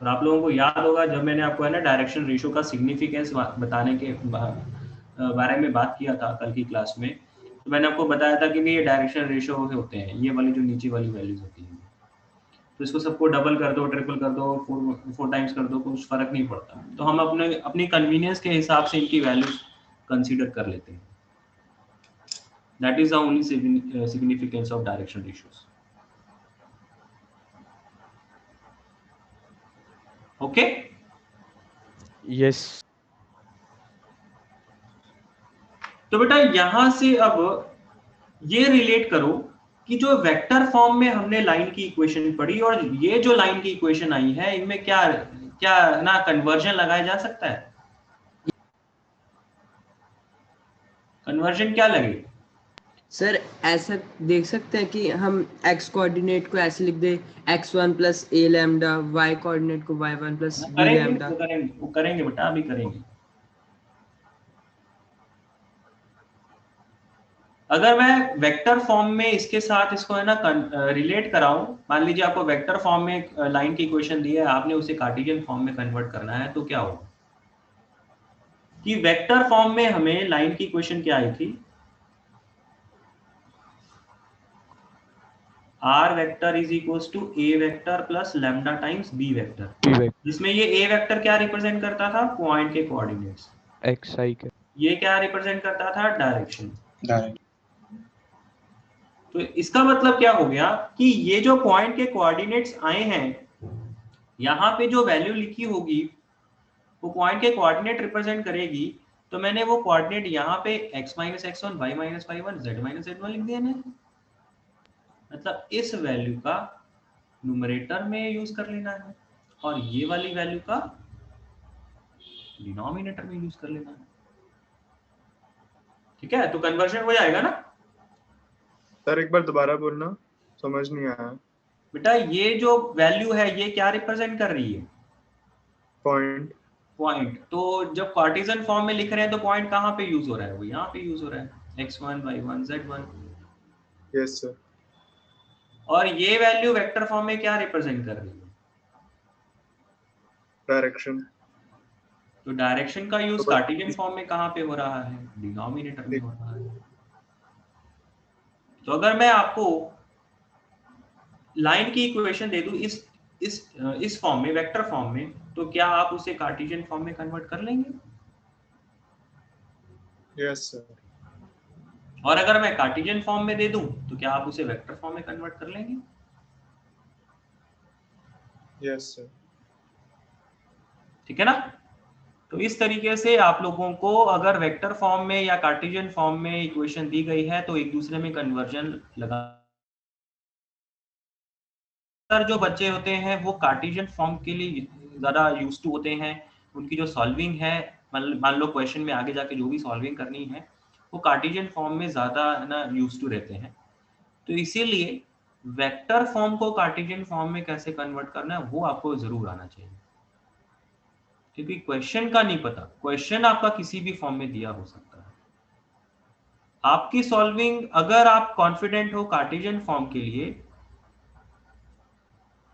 और आप लोगों को याद होगा जब मैंने आपको है ना डायरेक्शन रेशियो का सिग्निफिकेंस बताने के बारे में बात किया था कल की क्लास में, तो मैंने आपको बताया था कि ये डायरेक्शन रेशियो होते हैं, ये वाली जो नीचे वाली वैल्यूज होती हैं, तो इसको सबको डबल कर दो, ट्रिपल कर दो, फोर टाइम्स कर दो, कुछ फर्क नहीं पड़ता। तो हम अपनी कन्वीनियंस के हिसाब से इनकी वैल्यूज कंसीडर कर लेते हैं। That is the only significance of direction ratios. Okay yes. तो बेटा यहां से अब ये रिलेट करो कि जो वेक्टर फॉर्म में हमने लाइन की इक्वेशन पढ़ी और ये जो लाइन की इक्वेशन आई है, इनमें क्या क्या ना कन्वर्जन लगाया जा सकता है? कन्वर्जन क्या लगे सर? ऐसा देख सकते हैं कि हम x कोऑर्डिनेट को ऐसे लिख दे x1 plus a lambda, y coordinate को y1 प्लस b लैम्डा। वो करेंगे बेटा, अभी करेंगे। अगर मैं वेक्टर फॉर्म में इसके साथ इसको है ना रिलेट कराऊं, मान लीजिए आपको वेक्टर फॉर्म में लाइन की इक्वेशन दी है, आपने उसे कार्टेशियन फॉर्म में कन्वर्ट करना है, तो क्या होगा कि वेक्टर फॉर्म में हमें लाइन की इक्वेशन क्या आई थी? r vector is equals to a vector plus lambda times b vector, जिसमें ये a वेक्टर क्या रिप्रेजेंट करता था? पॉइंट के कोऑर्डिनेट्स। x i के ये क्या रिप्रेजेंट करता था? डायरेक्शन। तो इसका मतलब क्या हो गया कि ये जो पॉइंट के कोऑर्डिनेट्स आए हैं, यहाँ पे जो वैल्यू लिखी होगी वो पॉइंट के कोऑर्डिनेट रिप्रेजेंट करेगी। तो मैंने वो कोऑर्डिनेट यहाँ पे x minus x1, y minus y1, z minus z1 लिख दिया ना, मतलब इस वैल्यू का न्यूमरेटर में यूज कर लेना है और ये वाली वैल्यू का डिनोमिनेटर में यूज कर लेना है। ठीक है, तो कन्वर्जन हो जाएगा ना? सर एक बार दोबारा बोलना, समझ नहीं आया। बेटा ये जो वैल्यू है ये क्या रिप्रेजेंट कर रही है? पॉइंट। पॉइंट। तो जब कार्टेशियन फॉर्म में लिख रहे हैं तो पॉइंट कहाँ पे यूज हो रहा है? वो यहाँ पे यूज हो रहा है, x1, y1, z1। Yes sir. और ये वैल्यू वेक्टर फॉर्म में क्या रिप्रेजेंट कर रही है? डायरेक्शन। तो डायरेक्शन का यूज तो कार्टेशियन फॉर्म में कहाँ पे हो रहा है? डिनोमिनेटर में हो रहा है। तो अगर मैं आपको लाइन की इक्वेशन दे दूं इस फॉर्म में, वेक्टर फॉर्म में, तो क्या आप उसे कार्टेशियन फॉर्म में कन्वर्ट कर लेंगे? Yes sir. और अगर मैं कार्टेशियन फॉर्म में दे दूं तो क्या आप उसे वेक्टर फॉर्म में कन्वर्ट कर लेंगे? Yes sir. ठीक है ना? तो इस तरीके से आप लोगों को अगर वेक्टर फॉर्म में या कार्टेशियन फॉर्म में इक्वेशन दी गई है तो एक दूसरे में कन्वर्जन लगा। जो बच्चे होते हैं वो कार्टेशियन फॉर्म के लिए ज्यादा यूज टू होते हैं, उनकी जो सॉल्विंग है, मान लो क्वेश्चन में आगे जाके जो भी सॉल्विंग करनी है वो कार्टेशियन फॉर्म में ज्यादा है ना यूज टू रहते हैं। तो इसीलिए वेक्टर फॉर्म को कार्टेशियन फॉर्म में कैसे कन्वर्ट करना है वो आपको जरूर आना चाहिए, क्योंकि क्वेश्चन का नहीं पता, क्वेश्चन आपका किसी भी फॉर्म में दिया हो सकता है। आपकी सॉल्विंग अगर आप कॉन्फिडेंट हो कार्टेशियन फॉर्म के लिए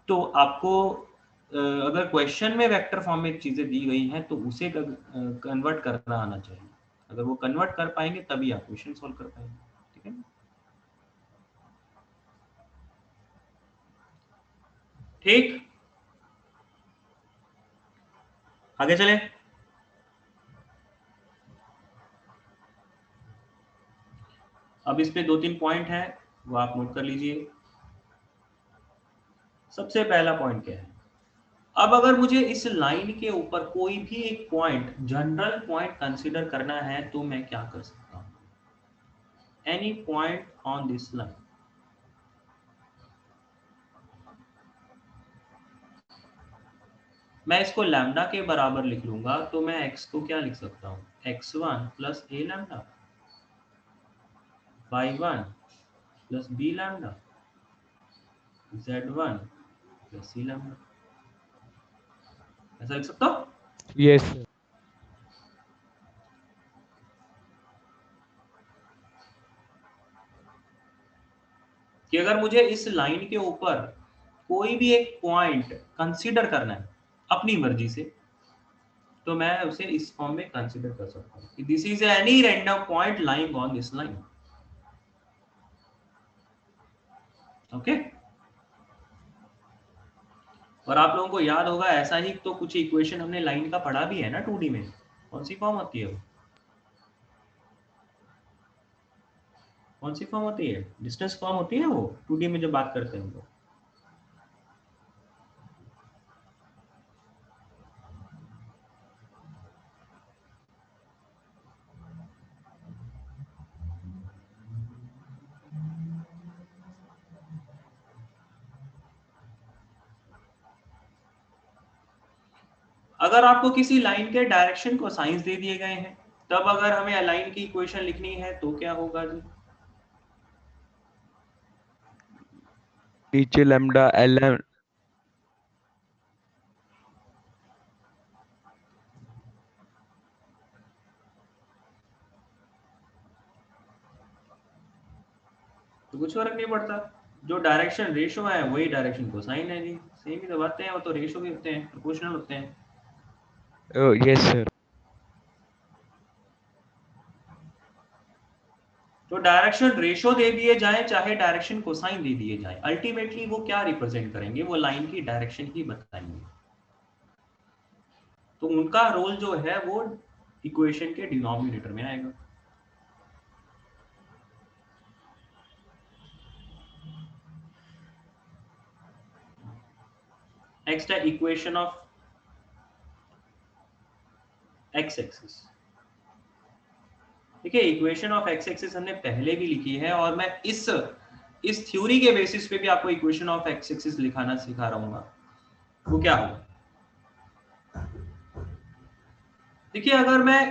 तो आपको अगर क्वेश्चन में वेक्टर फॉर्म में चीजें दी गई हैं तो उसे कन्वर्ट करना आना चाहिए। अगर वो कन्वर्ट कर पाएंगे तभी आप क्वेश्चन सॉल्व कर पाएंगे। ठीक है, ठीक, आगे चले। अब इस पे 2-3 पॉइंट है वो आप नोट कर लीजिए। सबसे पहला पॉइंट क्या है? अब अगर मुझे इस लाइन के ऊपर कोई भी एक पॉइंट, जनरल पॉइंट कंसीडर करना है तो मैं क्या कर सकता हूं? Any point on this line. मैं इसको लैम्डा के बराबर लिख लूंगा तो मैं x को क्या लिख सकता हूं? x1 plus a lambda, y1 plus b lambda, z1 plus c lambda. ऐसा लिख सकता हूं? Yes sir. कि अगर मुझे इस लाइन के ऊपर कोई भी एक पॉइंट कंसीडर करना है अपनी मर्जी से तो मैं उसे इस फॉर्म में कंसीडर कर सकता हूं। This is any random point lying on this line. Okay, और आप लोगों को याद होगा ऐसा ही तो कुछ इक्वेशन हमने लाइन का पढ़ा भी है ना 2D में। कौन सी फॉर्म होती है वो? कौन सी फॉर्म होती है? डिस्टेंस फॉर्म होती है वो 2D में जब बात करते हैं तो। अगर आपको किसी लाइन के डायरेक्शन को साइंस दे दिए गए हैं तब अगर हमें लाइन की इक्वेशन लिखनी है तो क्या होगा जी? नीचे लैम्डा एल तो कुछ फर्क नहीं पड़ता, जो डायरेक्शन रेशो है वही डायरेक्शन कोसाइन है जी। सेम ही तो बातें हैं, वो तो रेशो भी होते हैं, प्रोपोर्शनल होते हैं। Yes sir. तो डायरेक्शन रेशो दे दिए जाए चाहे डायरेक्शन कोसाइन दे दिए जाए, अल्टीमेटली वो क्या रिप्रेजेंट करेंगे? वो लाइन की डायरेक्शन ही बताएंगे। तो उनका रोल जो है वो इक्वेशन के डिनोमिनेटर में आएगा। नेक्स्ट है इक्वेशन ऑफ एक्स एक्सिस। देखिए इक्वेशन ऑफ एक्स एक्सिस हमने पहले भी लिखी है और मैं इस थ्योरी के बेसिस पे भी आपको इक्वेशन ऑफ एक्स एक्सिस लिखाना सिखा रहा हूँ। वो क्या होगा? देखिए अगर मैं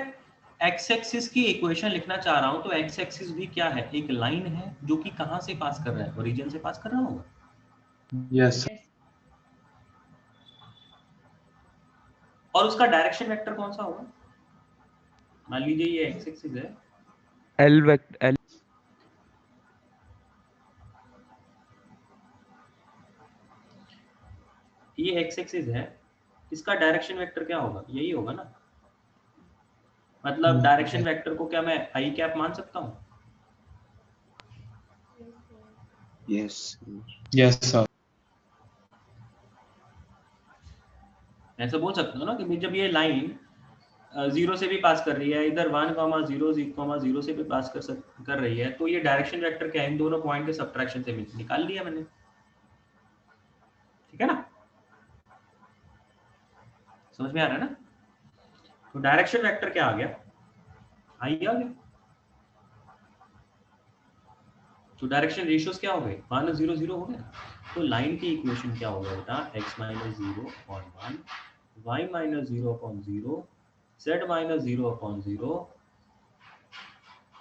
एक्स एक्सिस की इक्वेशन लिखना चाह रहा हूं तो एक्स एक्सिस भी क्या है? एक लाइन है जो कि कहां से पास कर रहा है? ओरिजिन से पास कर रहा होगा। यस और उसका डायरेक्शन वेक्टर कौन सा होगा? मान लीजिए ये एक्स एक्सिस है, एल वेक्टर एल ये एक्स एक्सिस है, इसका डायरेक्शन वेक्टर क्या होगा? यही होगा ना, मतलब डायरेक्शन वेक्टर को क्या मैं आई कैप मान सकता हूँ? Yes. Yes sir. ऐसा बोल सकते हो ना कि जब ये लाइन 0 से भी पास कर रही है, इधर 1,0,0 से भी पास कर रही है, तो ये डायरेक्शन वेक्टर क्या है? इन दोनों पॉइंट के सब्ट्रैक्शन से निकाल लिया मैंने, ठीक है ना? समझ में आ रहा है ना? तो डायरेक्शन वेक्टर क्या आ गया? आई आ गया। तो डायरेक्शन रेशियोज क्या हो गए? 1 0 0 हो गया। तो लाइन की इक्वेशन क्या हो गया बेटा? x - 0/1 y - 0/0 z - 0/0।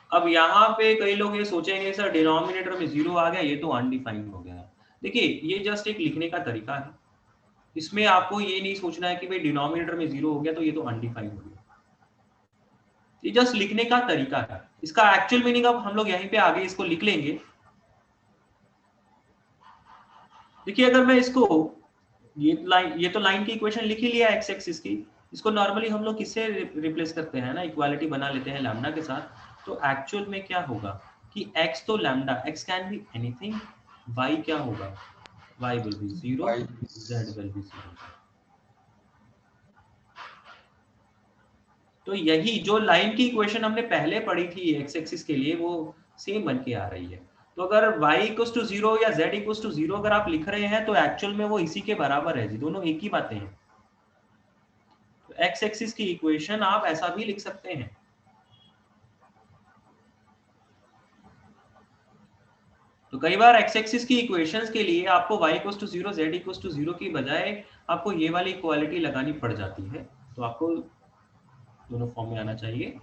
अब यहाँ पे कई लोग ये सोचेंगे सर डिनोमिनेटर में 0 आ गया, ये तो अनडिफाइंड हो गया। देखिए ये जस्ट एक लिखने का तरीका है, इसमें आपको ये नहीं सोचना है कि भाई डिनोमिनेटर में 0 हो गया तो ये तो अनडिफाइंड हो गया। ये जस्ट लिखने का तरीका है, इसका एक्चुअल मीनिंग अब हम लोग यहीं पे आगे इसको लिख लेंगे। देखिए अगर मैं इसको ये तो लाइन की इक्वेशन लिख ही लिया एक्स एक्सिस की, इसको नॉर्मली हम लोग किससे रिप्लेस करते हैं ना, इक्वालिटी बना लेते हैं लैम्डा के साथ। तो एक्चुअल में क्या होगा कि x तो lambda, x can be anything, y क्या होगा? y will be 0, z will be 0। तो यही जो लाइन की इक्वेशन हमने पहले पढ़ी थी x एक्सिस के लिए, वो सेम बन के आ रही है। तो अगर y = 0 या z = 0 अगर आप लिख रहे हैं तो एक्चुअल में वो इसी के बराबर है जी, दोनों एक ही बातें हैं। तो x एक्सिस की इक्वेशन आप ऐसा भी लिख सकते हैं। तो कई बार x एक्सिस की इक्वेशंस के लिए आपको y = 0 z = 0 की बजाय आपको ये वाली इक्वालिटी लगानी पड़ जाती है। तो आपको दोनों फॉर्म में आना चाहिए।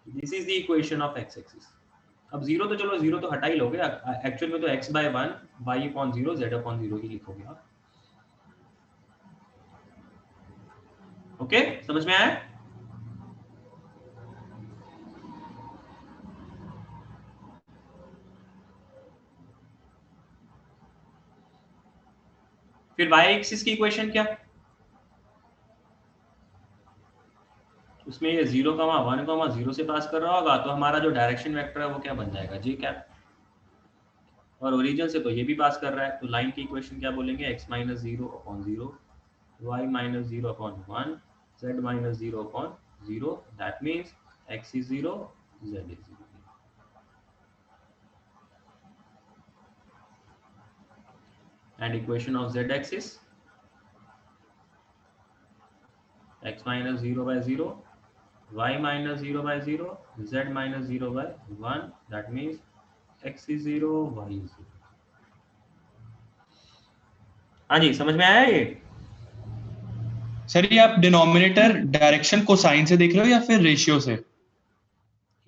This is the equation of x axis. अब 0 तो चलो 0 तो हटा ही लोगे, एक्चुअल में तो x/1 y/0 z/0 ही लिखोगे आप। ओके, समझ में आया? फिर y एक्सिस की इक्वेशन क्या? उसमें ये 0,1, 0 से पास कर रहा होगा तो हमारा जो डायरेक्शन वेक्टर है वो क्या बन जाएगा? j cap. और ओरिजिन से तो ये भी पास कर रहा है, तो लाइन की इक्वेशन क्या बोलेंगे? x - 0/0 y - 0/1 z - 0/0। That means x is 0, z is 0। And equation of z axis, x - 0/0 y - 0/0 z - 0/1। that means x is 0, y is 0। हाँ जी, समझ में आया ये? सर ये आप डिनोमिनेटर डायरेक्शन कोसाइन से देख रहे हो या फिर रेशियो से?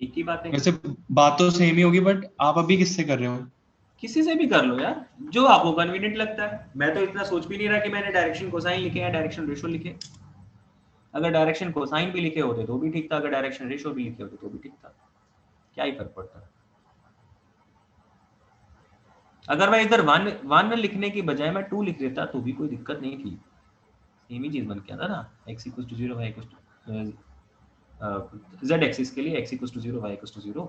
एक ही बात है, वैसे बात तो सेम ही होगी, बट आप अभी किससे कर रहे हो? किसी से भी कर लो यार, जो आपको कन्वीनियंट लगता है। मैं तो इतना सोच भी नहीं रहा कि मैंने डायरेक्शन कोसाइन लिखे या डायरेक्शन रेशियो लिखे। अगर डायरेक्शन कोसाइन भी लिखे होते तो भी ठीक था, अगर डायरेक्शन रेशियो भी लिखे होते तो भी ठीक था, क्या ही फर्क पड़ता है। अगर मैं इधर 1 लिखने की बजाय मैं 2 लिख देता तो भी कोई दिक्कत नहीं थी, सेम ही चीज बन के आता ना। x = 0 y z एक्सिस के लिए x = 0 y = 0।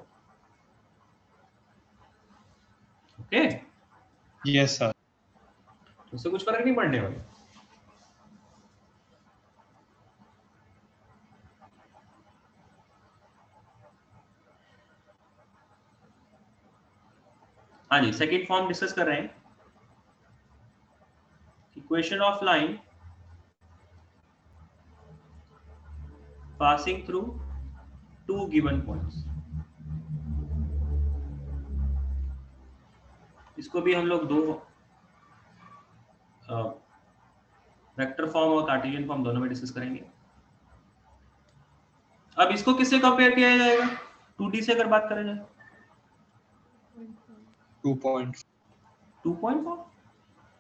Okay, yes sir. उससे कुछ फर्क नहीं पड़ने वाला। हाँ जी, सेकंड फॉर्म डिस्कस कर रहे हैं। Equation of line passing through two given points। इसको भी हम लोग दो वेक्टर फॉर्म और कार्टेशियन फॉर्म दोनों में डिस्कस करेंगे। अब इसको किससे कंपेयर किया जाएगा? 2D से अगर बात करें जाए 2.4।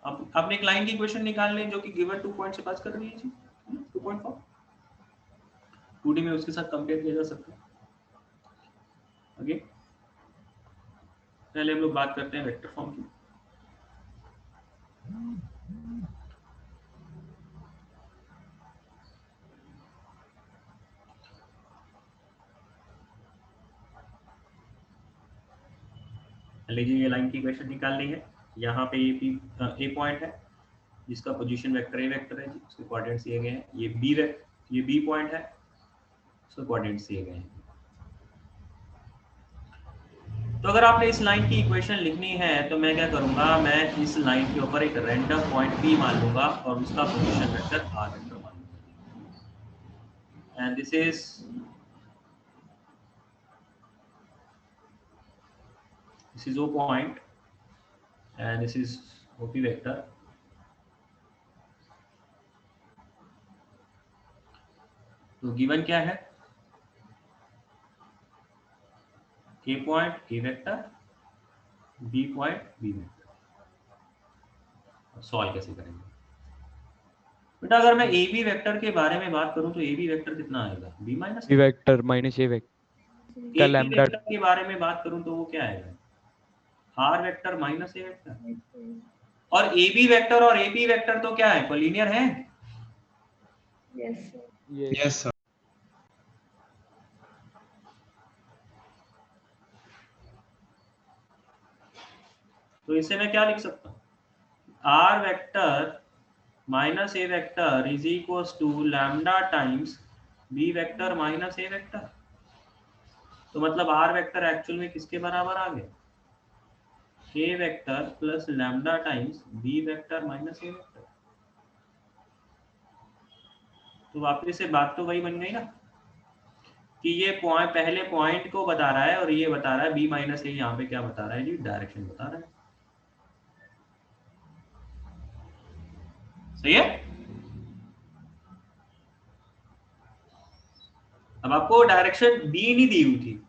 अब आपने एक लाइन की इक्वेशन निकाल ली जो कि गिवन 2 पॉइंट से पास कर रही है जी, 2.4। 2D में उसके साथ कंपेयर किया जा सकता है। ओके, पहले हम लोग बात करते हैं वेक्टर फॉर्म की। मान लीजिए ये लाइन की इक्वेशन निकालनी है, यहाँ पे ए पॉइंट है जिसका पोजीशन वेक्टर ए वेक्टर है जी, उसके कोऑर्डिनेट्स दिए गए हैं। ये बी पॉइंट है, उसके कोऑर्डिनेट्स दिए गए हैं। तो अगर आपने इस लाइन की इक्वेशन लिखनी है तो मैं क्या करूंगा, मैं इस लाइन के ऊपर एक रैंडम पॉइंट पी मान लूंगा और उसका पोजीशन वेक्टर आर वेक्टर मान लूंगा। And this is O point and this is OP vector. तो गिवन क्या है, A point A vector, B point B vector. Solve कैसे करेंगे बेटा? अगर मैं ए बी वेक्टर के बारे में बात करूं तो ए बी वेक्टर कितना आएगा, b minus b vector minus ए वेक्टर का ए बी लैम्डा। वेक्टर के बारे में बात करूं तो वो क्या आएगा, आर वेक्टर माइनस ए वेक्टर। और ए बी वेक्टर और ए पी वेक्टर तो क्या है, कोलिनियर है? Yes sir. Yes sir. तो इसे मैं क्या लिख सकता हूँ, R vector minus A vector is equals to lambda times B vector minus A vector. तो मतलब आर वेक्टर एक्चुअल में किसके बराबर आ गया, a vector plus lambda times B vector minus A vector. तो वापस से बात तो वही बन गई ना कि ये पॉइंट पहले पॉइंट को बता रहा है और ये बता रहा है बी माइनस ए, यहाँ पे क्या बता रहा है जी, डायरेक्शन बता रहा है। सही है। अब आपको डायरेक्शन बी नहीं दी हुई थी,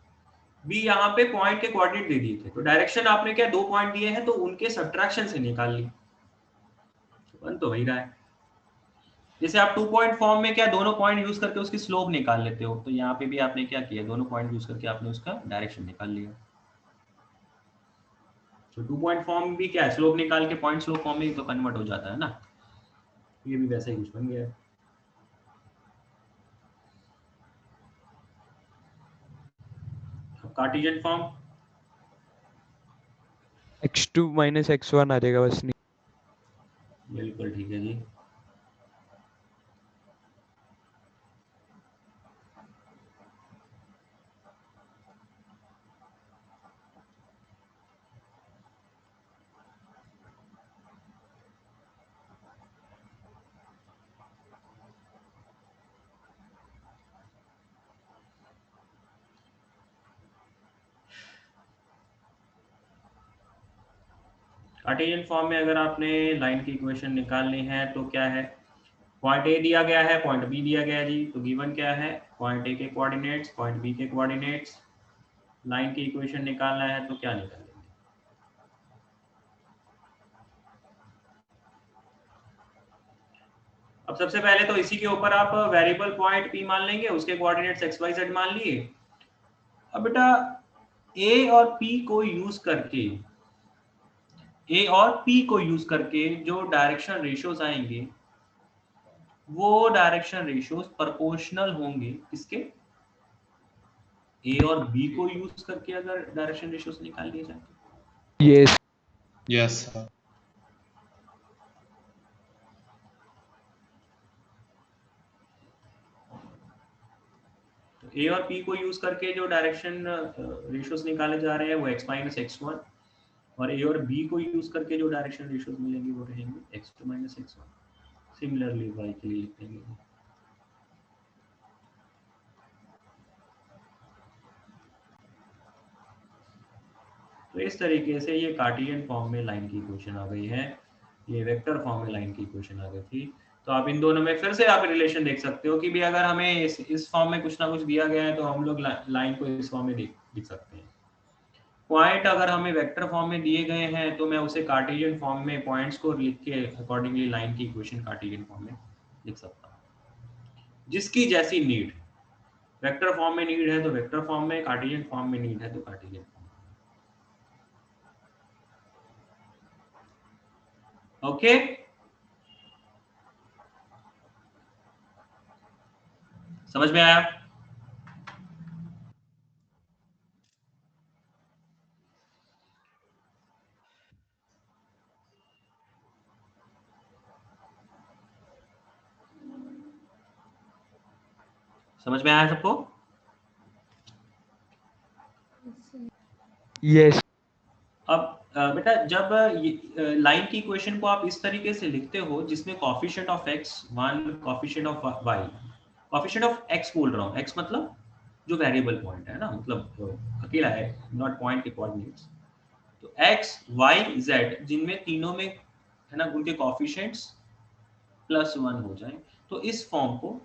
बी यहाँ पे पॉइंट के कोऑर्डिनेट दे दिए थे, तो डायरेक्शन आपने क्या, 2 पॉइंट दिए हैं तो उनके सब्ट्रैक्शन से निकाल ली, बन तो वही रहा है। जैसे आप 2 पॉइंट फॉर्म में क्या दोनों पॉइंट यूज करके उसकी स्लोप निकाल लेते हो, तो यहाँ पे भी आपने क्या किया, दोनों पॉइंट यूज करके आपने उसका डायरेक्शन निकाल लिया। तो 2 पॉइंट फॉर्म भी क्या है, स्लोप निकाल के पॉइंट स्लोप फॉर्म में तो कन्वर्ट हो जाता है ना, ये भी वैसा ही कुछ बन गया है। Cartesian form x2 minus x1 आ जाएगा बस। नहीं बिल्कुल ठीक है जी। कार्टेशियन फॉर्म में अगर आपने लाइन की इक्वेशन निकालनी है तो क्या है, पॉइंट ए दिया गया है, पॉइंट बी दिया गया है जी, तो गिवन क्या है, पॉइंट ए के कोऑर्डिनेट्स, पॉइंट बी के कोऑर्डिनेट्स, लाइन की इक्वेशन निकालना है तो क्या निकालेंगे, अब सबसे पहले तो इसी के ऊपर आप वेरिएबल पॉइंट पी मान लेंगे, उसके कोऑर्डिनेट्स एक्स वाई जेड मान लिए। अब बेटा ए और पी को यूज करके, ए और पी को यूज करके जो डायरेक्शन रेशियोज आएंगे वो डायरेक्शन रेशियोज प्रोपोर्शनल होंगे किसके, ए और बी को यूज करके अगर डायरेक्शन रेशियोज निकाल लिए जाए। Yes yes sir. ए और पी को यूज करके जो डायरेक्शन रेशियोज निकाले जा रहे हैं वो x माइनस x1, और ए और बी को यूज करके जो डायरेक्शन रेशियोज मिलेंगे वो रहेंगे x2 minus x1। Similarly y के लिए लिख देंगे। तो इस तरीके से ये कार्टेशियन फॉर्म में लाइन की इक्वेशन आ गई है, ये वेक्टर फॉर्म में लाइन की इक्वेशन आ गई थी। तो आप इन दोनों में फिर से आप रिलेशन देख सकते हो कि भी अगर हमें इस फॉर्म में कुछ ना कुछ दिया गया है तो हम लोग लाइन को इस फॉर्म में लिख सकते हैं। पॉइंट अगर हमें वेक्टर फॉर्म में दिए गए हैं तो मैं उसे कार्टेशियन फॉर्म में पॉइंट्स को लिख के अकॉर्डिंगली लाइन की इक्वेशन कार्टेशियन फॉर्म में लिख सकता हूँ। जिसकी जैसी नीड, वेक्टर फॉर्म में नीड है तो वेक्टर फॉर्म में, कार्टेशियन फॉर्म में नीड है तो कार्टेशियन फॉर्म में। ओके समझ में आया? समझ में आया सबको? यस अब बेटा जब लाइन की इक्वेशन को आप इस तरीके से लिखते हो जिसमें coefficient of x 1 coefficient of y, coefficient of x बोल रहा हूँ, x मतलब जो वेरिएबल पॉइंट है ना, मतलब अकेला है, नॉट पॉइंट के कोऑर्डिनेट्स। तो x y z जिनमें तीनों में है ना उनके कॉफिशिएंट्स +1 हो जाए, तो इस फॉर्म को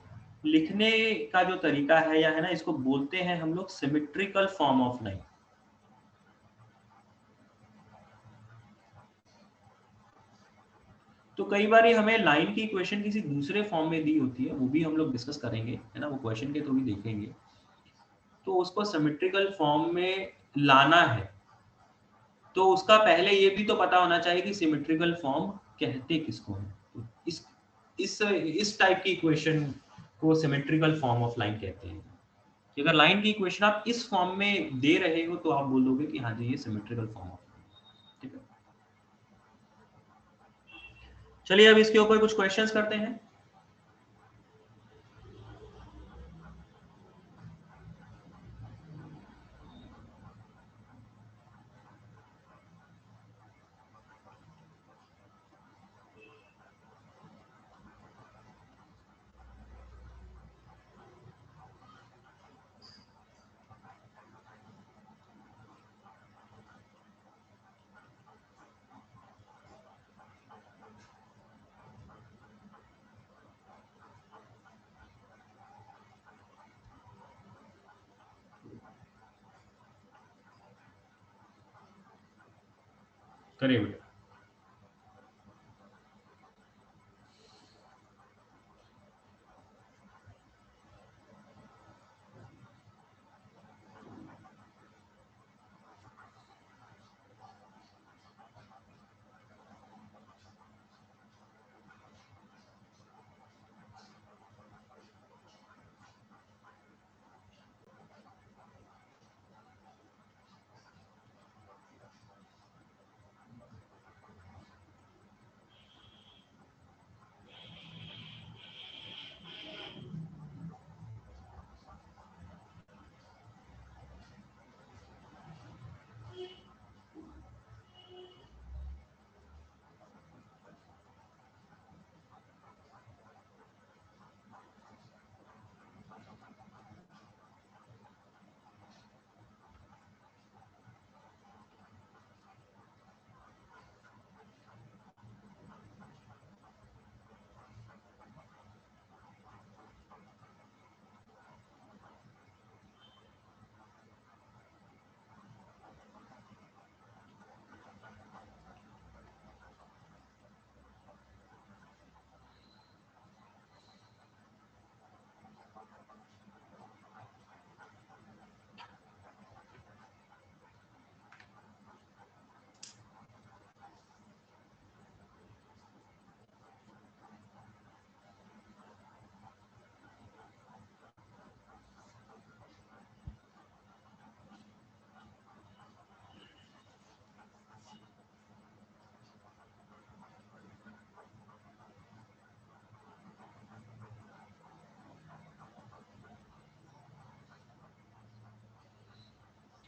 लिखने का जो तरीका है या है ना, इसको बोलते हैं हम लोग सिमेट्रिकल फॉर्म ऑफ लाइन। तो कई बार हमें लाइन की इक्वेशन किसी दूसरे फॉर्म में दी होती है, वो भी हम लोग डिस्कस करेंगे, है ना, वो क्वेश्चन के थ्रू भी देखेंगे। तो उसको सिमेट्रिकल फॉर्म में लाना है तो उसका पहले ये भी तो पता होना चाहिए कि सिमेट्रिकल फॉर्म कहते किसको है। तो इस टाइप की इक्वेशन को सिमेट्रिकल फॉर्म ऑफ लाइन कहते हैं। कि अगर लाइन की इक्वेशन आप इस फॉर्म में दे रहे हो तो आप बोल दोगे कि हाँ जी ये सिमेट्रिकल फॉर्म ऑफ लाइन। ठीक है, चलिए अब इसके ऊपर कुछ क्वेश्चंस करते हैं। करिए बेटा।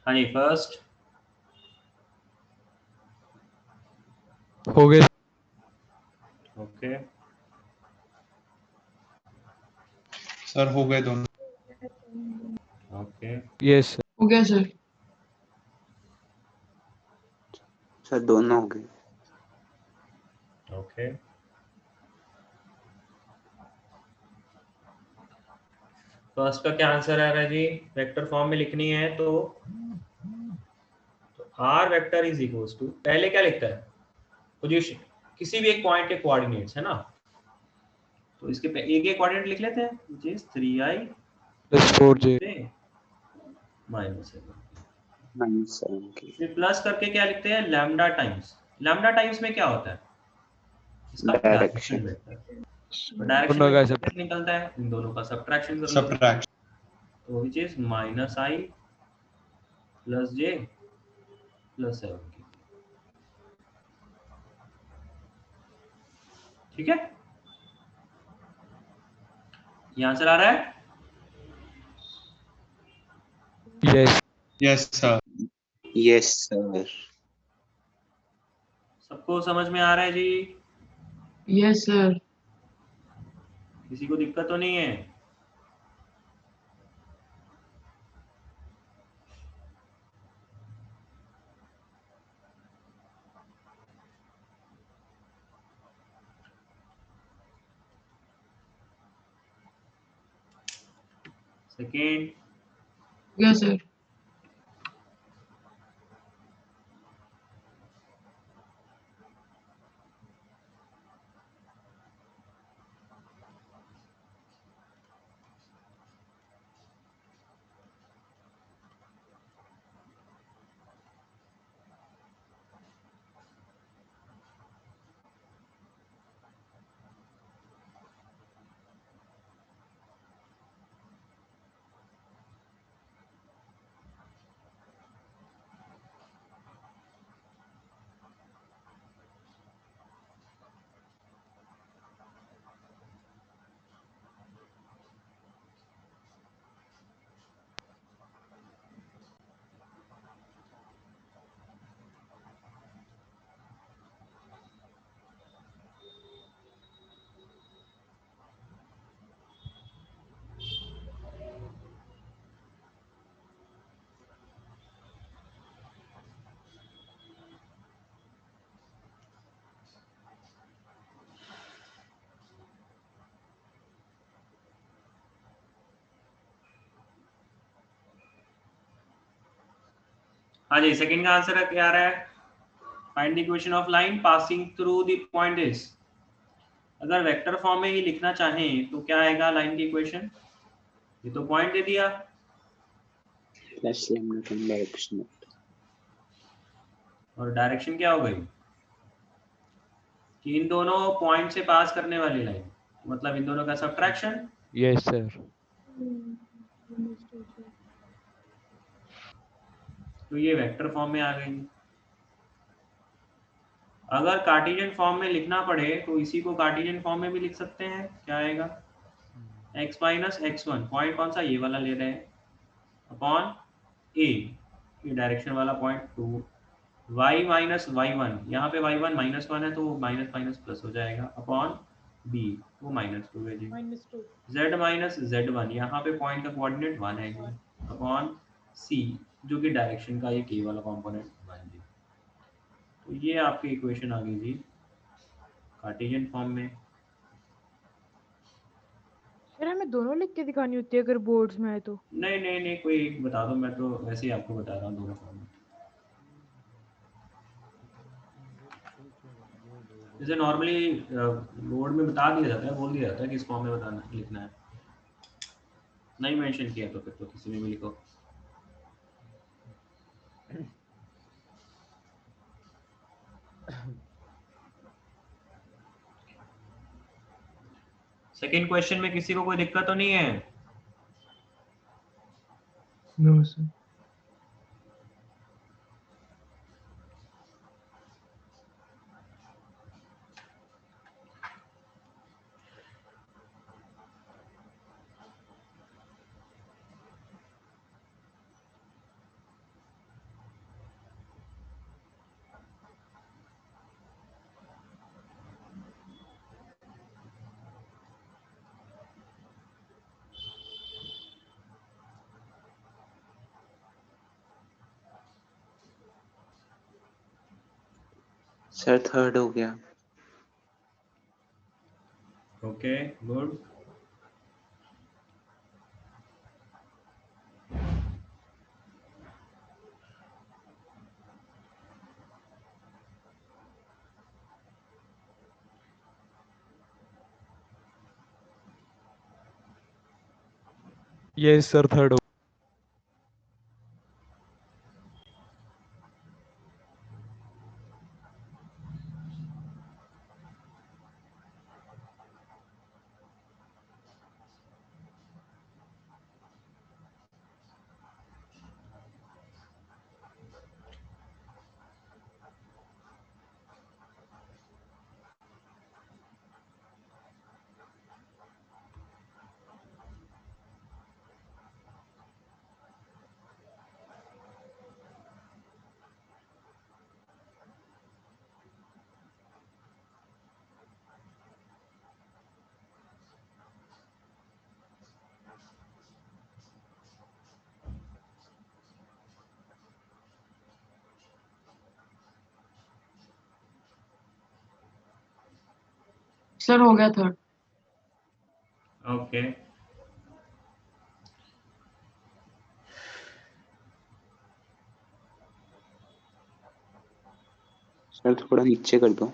हाँ जी, फर्स्ट हो गए ओके, सर हो गए दोनों। ओके, यस हो गया सर। सर दोनों हो गए। ओके। फर्स्ट का क्या आंसर आ रहा है जी? वेक्टर फॉर्म में लिखनी है तो R vector is equals to, पहले क्या लिखता है? पोजीशन, किसी भी एक पॉइंट के कोऑर्डिनेट्स है ना, तो इसके एक कोऑर्डिनेट लिख लेते हैं व्हिच इज 3i +4j -7। -7 की फिर प्लस करके क्या लिखते हैं? Lambda times. लैम्डा टाइम्स में क्या होता है? इसका डायरेक्शन डायरेक्शन। वेक्टर। तो डायरेक्शन दोनों का वेक्टर सब कैसे निकलता है? इन दोनों का सब्ट्रैक्शन कर लो। सब्ट्रैक्ट। तो व्हिच इज -i + j + 7 की। ठीक है, ये आंसर आ रहा है। Yes yes sir. Yes sir. सबको समझ में आ रहा है जी? Yes sir. किसी को दिक्कत तो नहीं है? Second, yes sir. हाँ जी, सेकेंड का आंसर क्या आ रहा है? Find the equation of line passing through the point is. अगर वेक्टर फॉर्म में ही लिखना चाहें तो क्या आएगा लाइन की इक्वेशन? ये तो पॉइंट दे दिया, प्लस लैम्डा टाइम डायरेक्शन। और डायरेक्शन क्या हो गई कि इन दोनों पॉइंट से पास करने वाली लाइन, मतलब इन दोनों का सब्ट्रैक्शन। Yes sir. तो ये वेक्टर फॉर्म में आ गई। अगर कार्टेशियन फॉर्म में लिखना पड़े तो इसी को कार्टेशियन फॉर्म में भी लिख सकते हैं। क्या आएगा? x माइनस x1, पॉइंट कौन सा? ये वाला ले रहे हैं, अपॉन a, ये डायरेक्शन वाला point. To y minus y1, यहाँ पे y1 -1 है तो माइनस माइनस प्लस हो जाएगा, अपॉन b, वो -2 है जी। -2। z माइनस z1, यहाँ पे पॉइंट का कोऑर्डिनेट 1 है जी, अपॉन c, जो कि डायरेक्शन का ये k वाला कंपोनेंट 1 जी। तो ये आपकी इक्वेशन आ गई जी कार्टेशियन फॉर्म में। सर हमें दोनों लिख के दिखानी होती है अगर बोर्ड्स में है तो? नहीं नहीं नहीं, कोई एक बता दो, मैं तो वैसे ही आपको बता रहा हूँ दोनों फॉर्म में। जैसे नॉर्मली बोर्ड में बता दिया जाता है, बोल दिया जाता है किस फॉर्म में बताना लिखना है। नहीं मेंशन किया तो फिर तो किसी में भी लिखो। सेकंड क्वेश्चन में किसी को कोई दिक्कत तो नहीं है? No sir. सर थर्ड हो गया। Okay good. Yes sir, third. Sir हो गया थर्ड। ओके सर थोड़ा नीचे कर दो।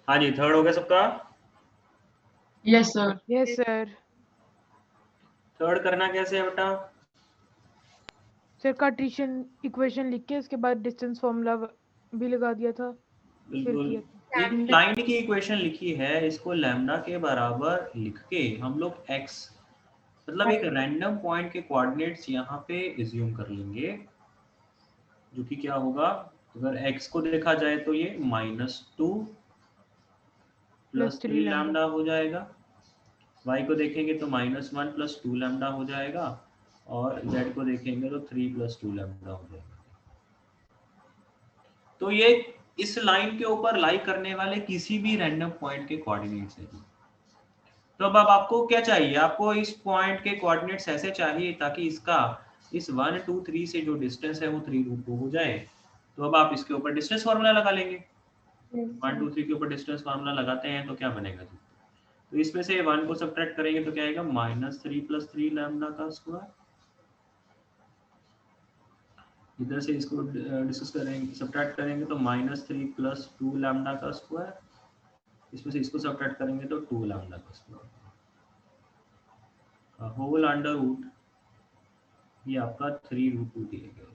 हाँ जी, थर्ड हो गया सबका। Yes sir. Yes sir. Third करना कैसे है बेटा? सर कार्टेशियन इक्वेशन लिख के उसके बाद डिस्टेंस फॉर्मूला भी लगा दिया था, फिर बिल्कुल, किया था। एक लाइन की इक्वेशन लिखी है, इसको लैम्डा के बराबर लिख के हम लोग x मतलब एक रैंडम पॉइंट के कोऑर्डिनेट्स यहाँ पे एज्यूम कर लेंगे, जो कि क्या होगा, अगर x को देखा जाए तो ये -2 + 3 लैम्डा हो जाएगा, y को देखेंगे तो -1 + 2 लैम्डा हो जाएगा, और z को देखेंगे तो 3 + 2 लैम्डा हो जाएगा। तो ये इस लाइन के ऊपर लाई करने वाले किसी भी रैंडम पॉइंट के कोऑर्डिनेट्स हैं। तो अब आपको क्या चाहिए, आपको इस पॉइंट के कोऑर्डिनेट्स ऐसे चाहिए ताकि इसका इस 1 2 3 से जो डिस्टेंस है वो 3√2 हो जाए। तो अब आप इसके ऊपर डिस्टेंस फार्मूला लगा लेंगे। 1 2 3 के ऊपर डिस्टेंस फार्मूला लगाते हैं तो क्या बनेगा जी? तो इसमें से 1 को सब्ट्रैक्ट करेंगे तो क्या आएगा, -3 + 3 लैम्डा का स्क्वायर। इधर से इसको डिस्कस करेंगे, सब्ट्रैक्ट करेंगे तो -3 + 2 लैम्डा का स्क्वायर, इसमें से इसको सब्ट्रैक्ट करेंगे तो 2 लैम्डा का स्क्वायर, होल अंडर रूट ये आपका 3√2 दिया गया।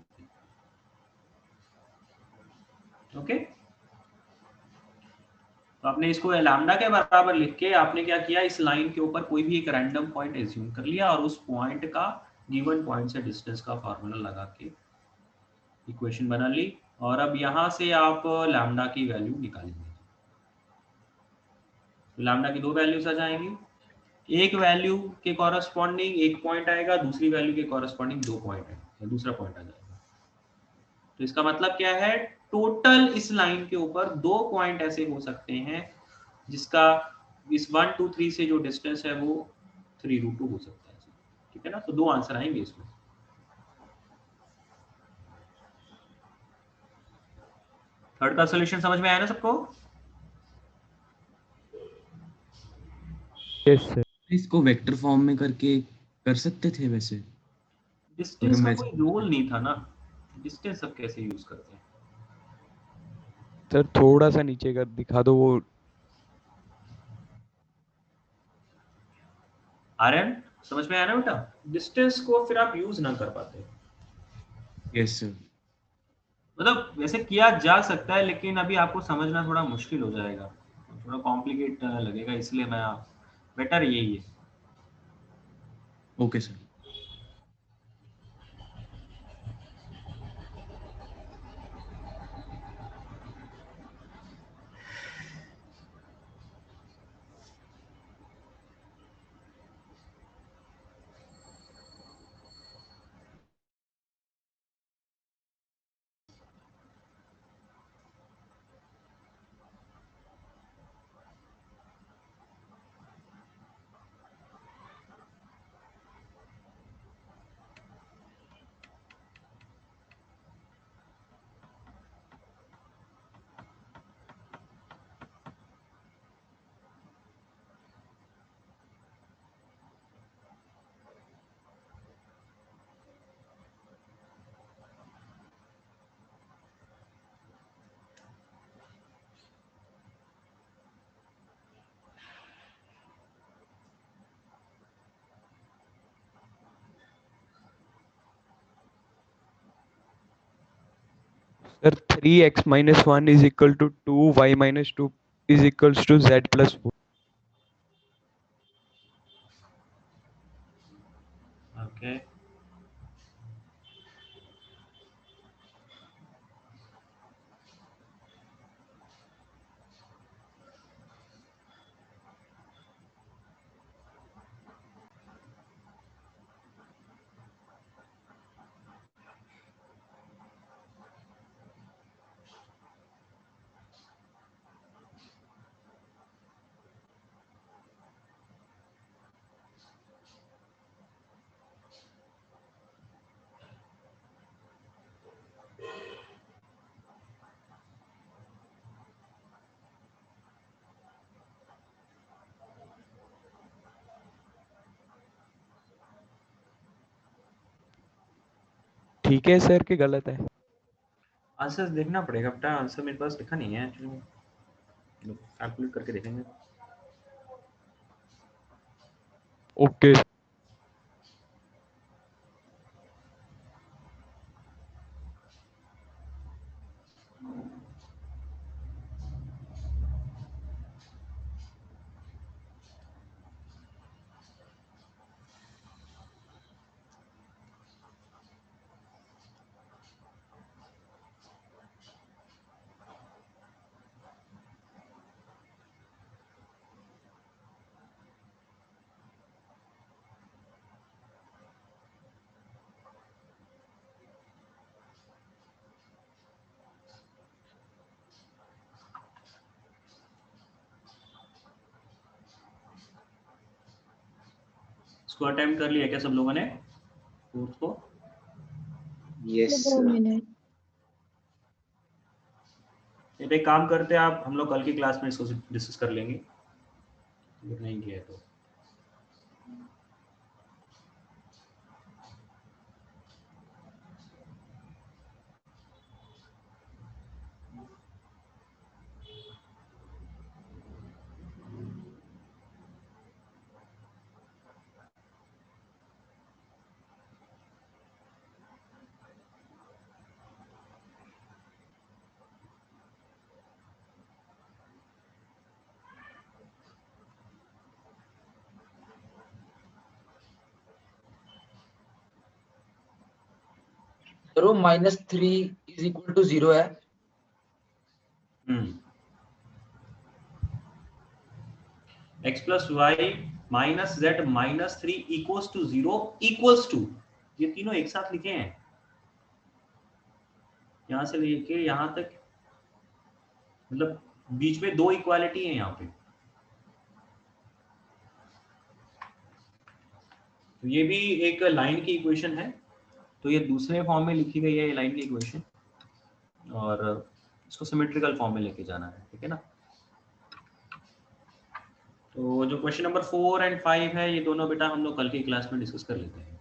ओके, तो आपने इसको लैम्डा के बराबर लिख के आपने क्या किया, इस लाइन के ऊपर कोई भी एक रैंडम पॉइंट एज्यूम कर लिया और उस पॉइंट का गिवन पॉइंट से डिस्टेंस का फार्मूला लगा के इक्वेशन बना ली, और अब यहां से आप लैम्डा की वैल्यू निकालेंगे। तो लैम्डा की दो वैल्यूज आ जाएंगी, एक वैल्यू के कॉरस्पॉन्डिंग एक पॉइंट आएगा, दूसरी वैल्यू के कॉरस्पॉन्डिंग दो पॉइंट आएगा, दूसरा पॉइंट आ जाएगा। तो इसका मतलब क्या है, टोटल इस लाइन के ऊपर दो पॉइंट ऐसे हो सकते हैं जिसका इस 1 2 3 से जो डिस्टेंस है वो 3√2 हो सकता है। ठीक है ना, तो दो आंसर आएंगे इसमें। थर्ड का सॉल्यूशन समझ में आया ना सबको? Yes sir. इसको वेक्टर फॉर्म में करके कर सकते थे वैसे। डिस्टेंस का कोई रोल नहीं था ना, डिस्टेंस सब कैसे यूज करते हैं? सर थोड़ा सा नीचे कर दिखा दो वो। आर्यन समझ में आया ना बेटा, डिस्टेंस को फिर आप यूज ना कर पाते। Yes sir. मतलब वैसे किया जा सकता है लेकिन अभी आपको समझना थोड़ा मुश्किल हो जाएगा, थोड़ा कॉम्प्लिकेट लगेगा, इसलिए मैं बेटर यही है। Okay sir. Sir 3x minus 1 is equal to 2, y minus 2 is equals to z plus 4. Okay ठीक है सर कि गलत है? आंसर देखना पड़ेगा बेटा, आंसर मेरे पास लिखा नहीं है एक्चुअली, कैलकुलेट करके देखेंगे। ओके। इसको अटेम्प्ट कर लिया क्या सब लोगों ने कोर्स को? Yes 2 minute. ये एक काम करते हैं आप, हम लोग कल की क्लास में इसको डिस्कस कर लेंगे, अगर नहीं किया तो। सर वो -3 इज इक्वल टू 0 है। x plus Y minus Z minus 3 equals to 0 equals to, ये तीनों एक साथ लिखे हैं, यहां से लेके यहां तक, मतलब बीच में दो इक्वालिटी है यहाँ पे। तो ये भी एक लाइन की इक्वेशन है, तो ये दूसरे फॉर्म में लिखी गई है ये लाइन की इक्वेशन, और इसको सिमेट्रिकल फॉर्म में लेके जाना है, ठीक है ना। तो जो क्वेश्चन नंबर 4 एंड 5 है, ये दोनों बेटा हम लोग कल की क्लास में डिस्कस कर लेते हैं।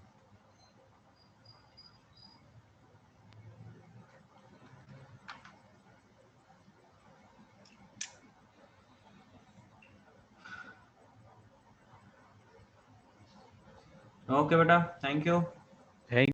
ओके बेटा, थैंक यू। थैंक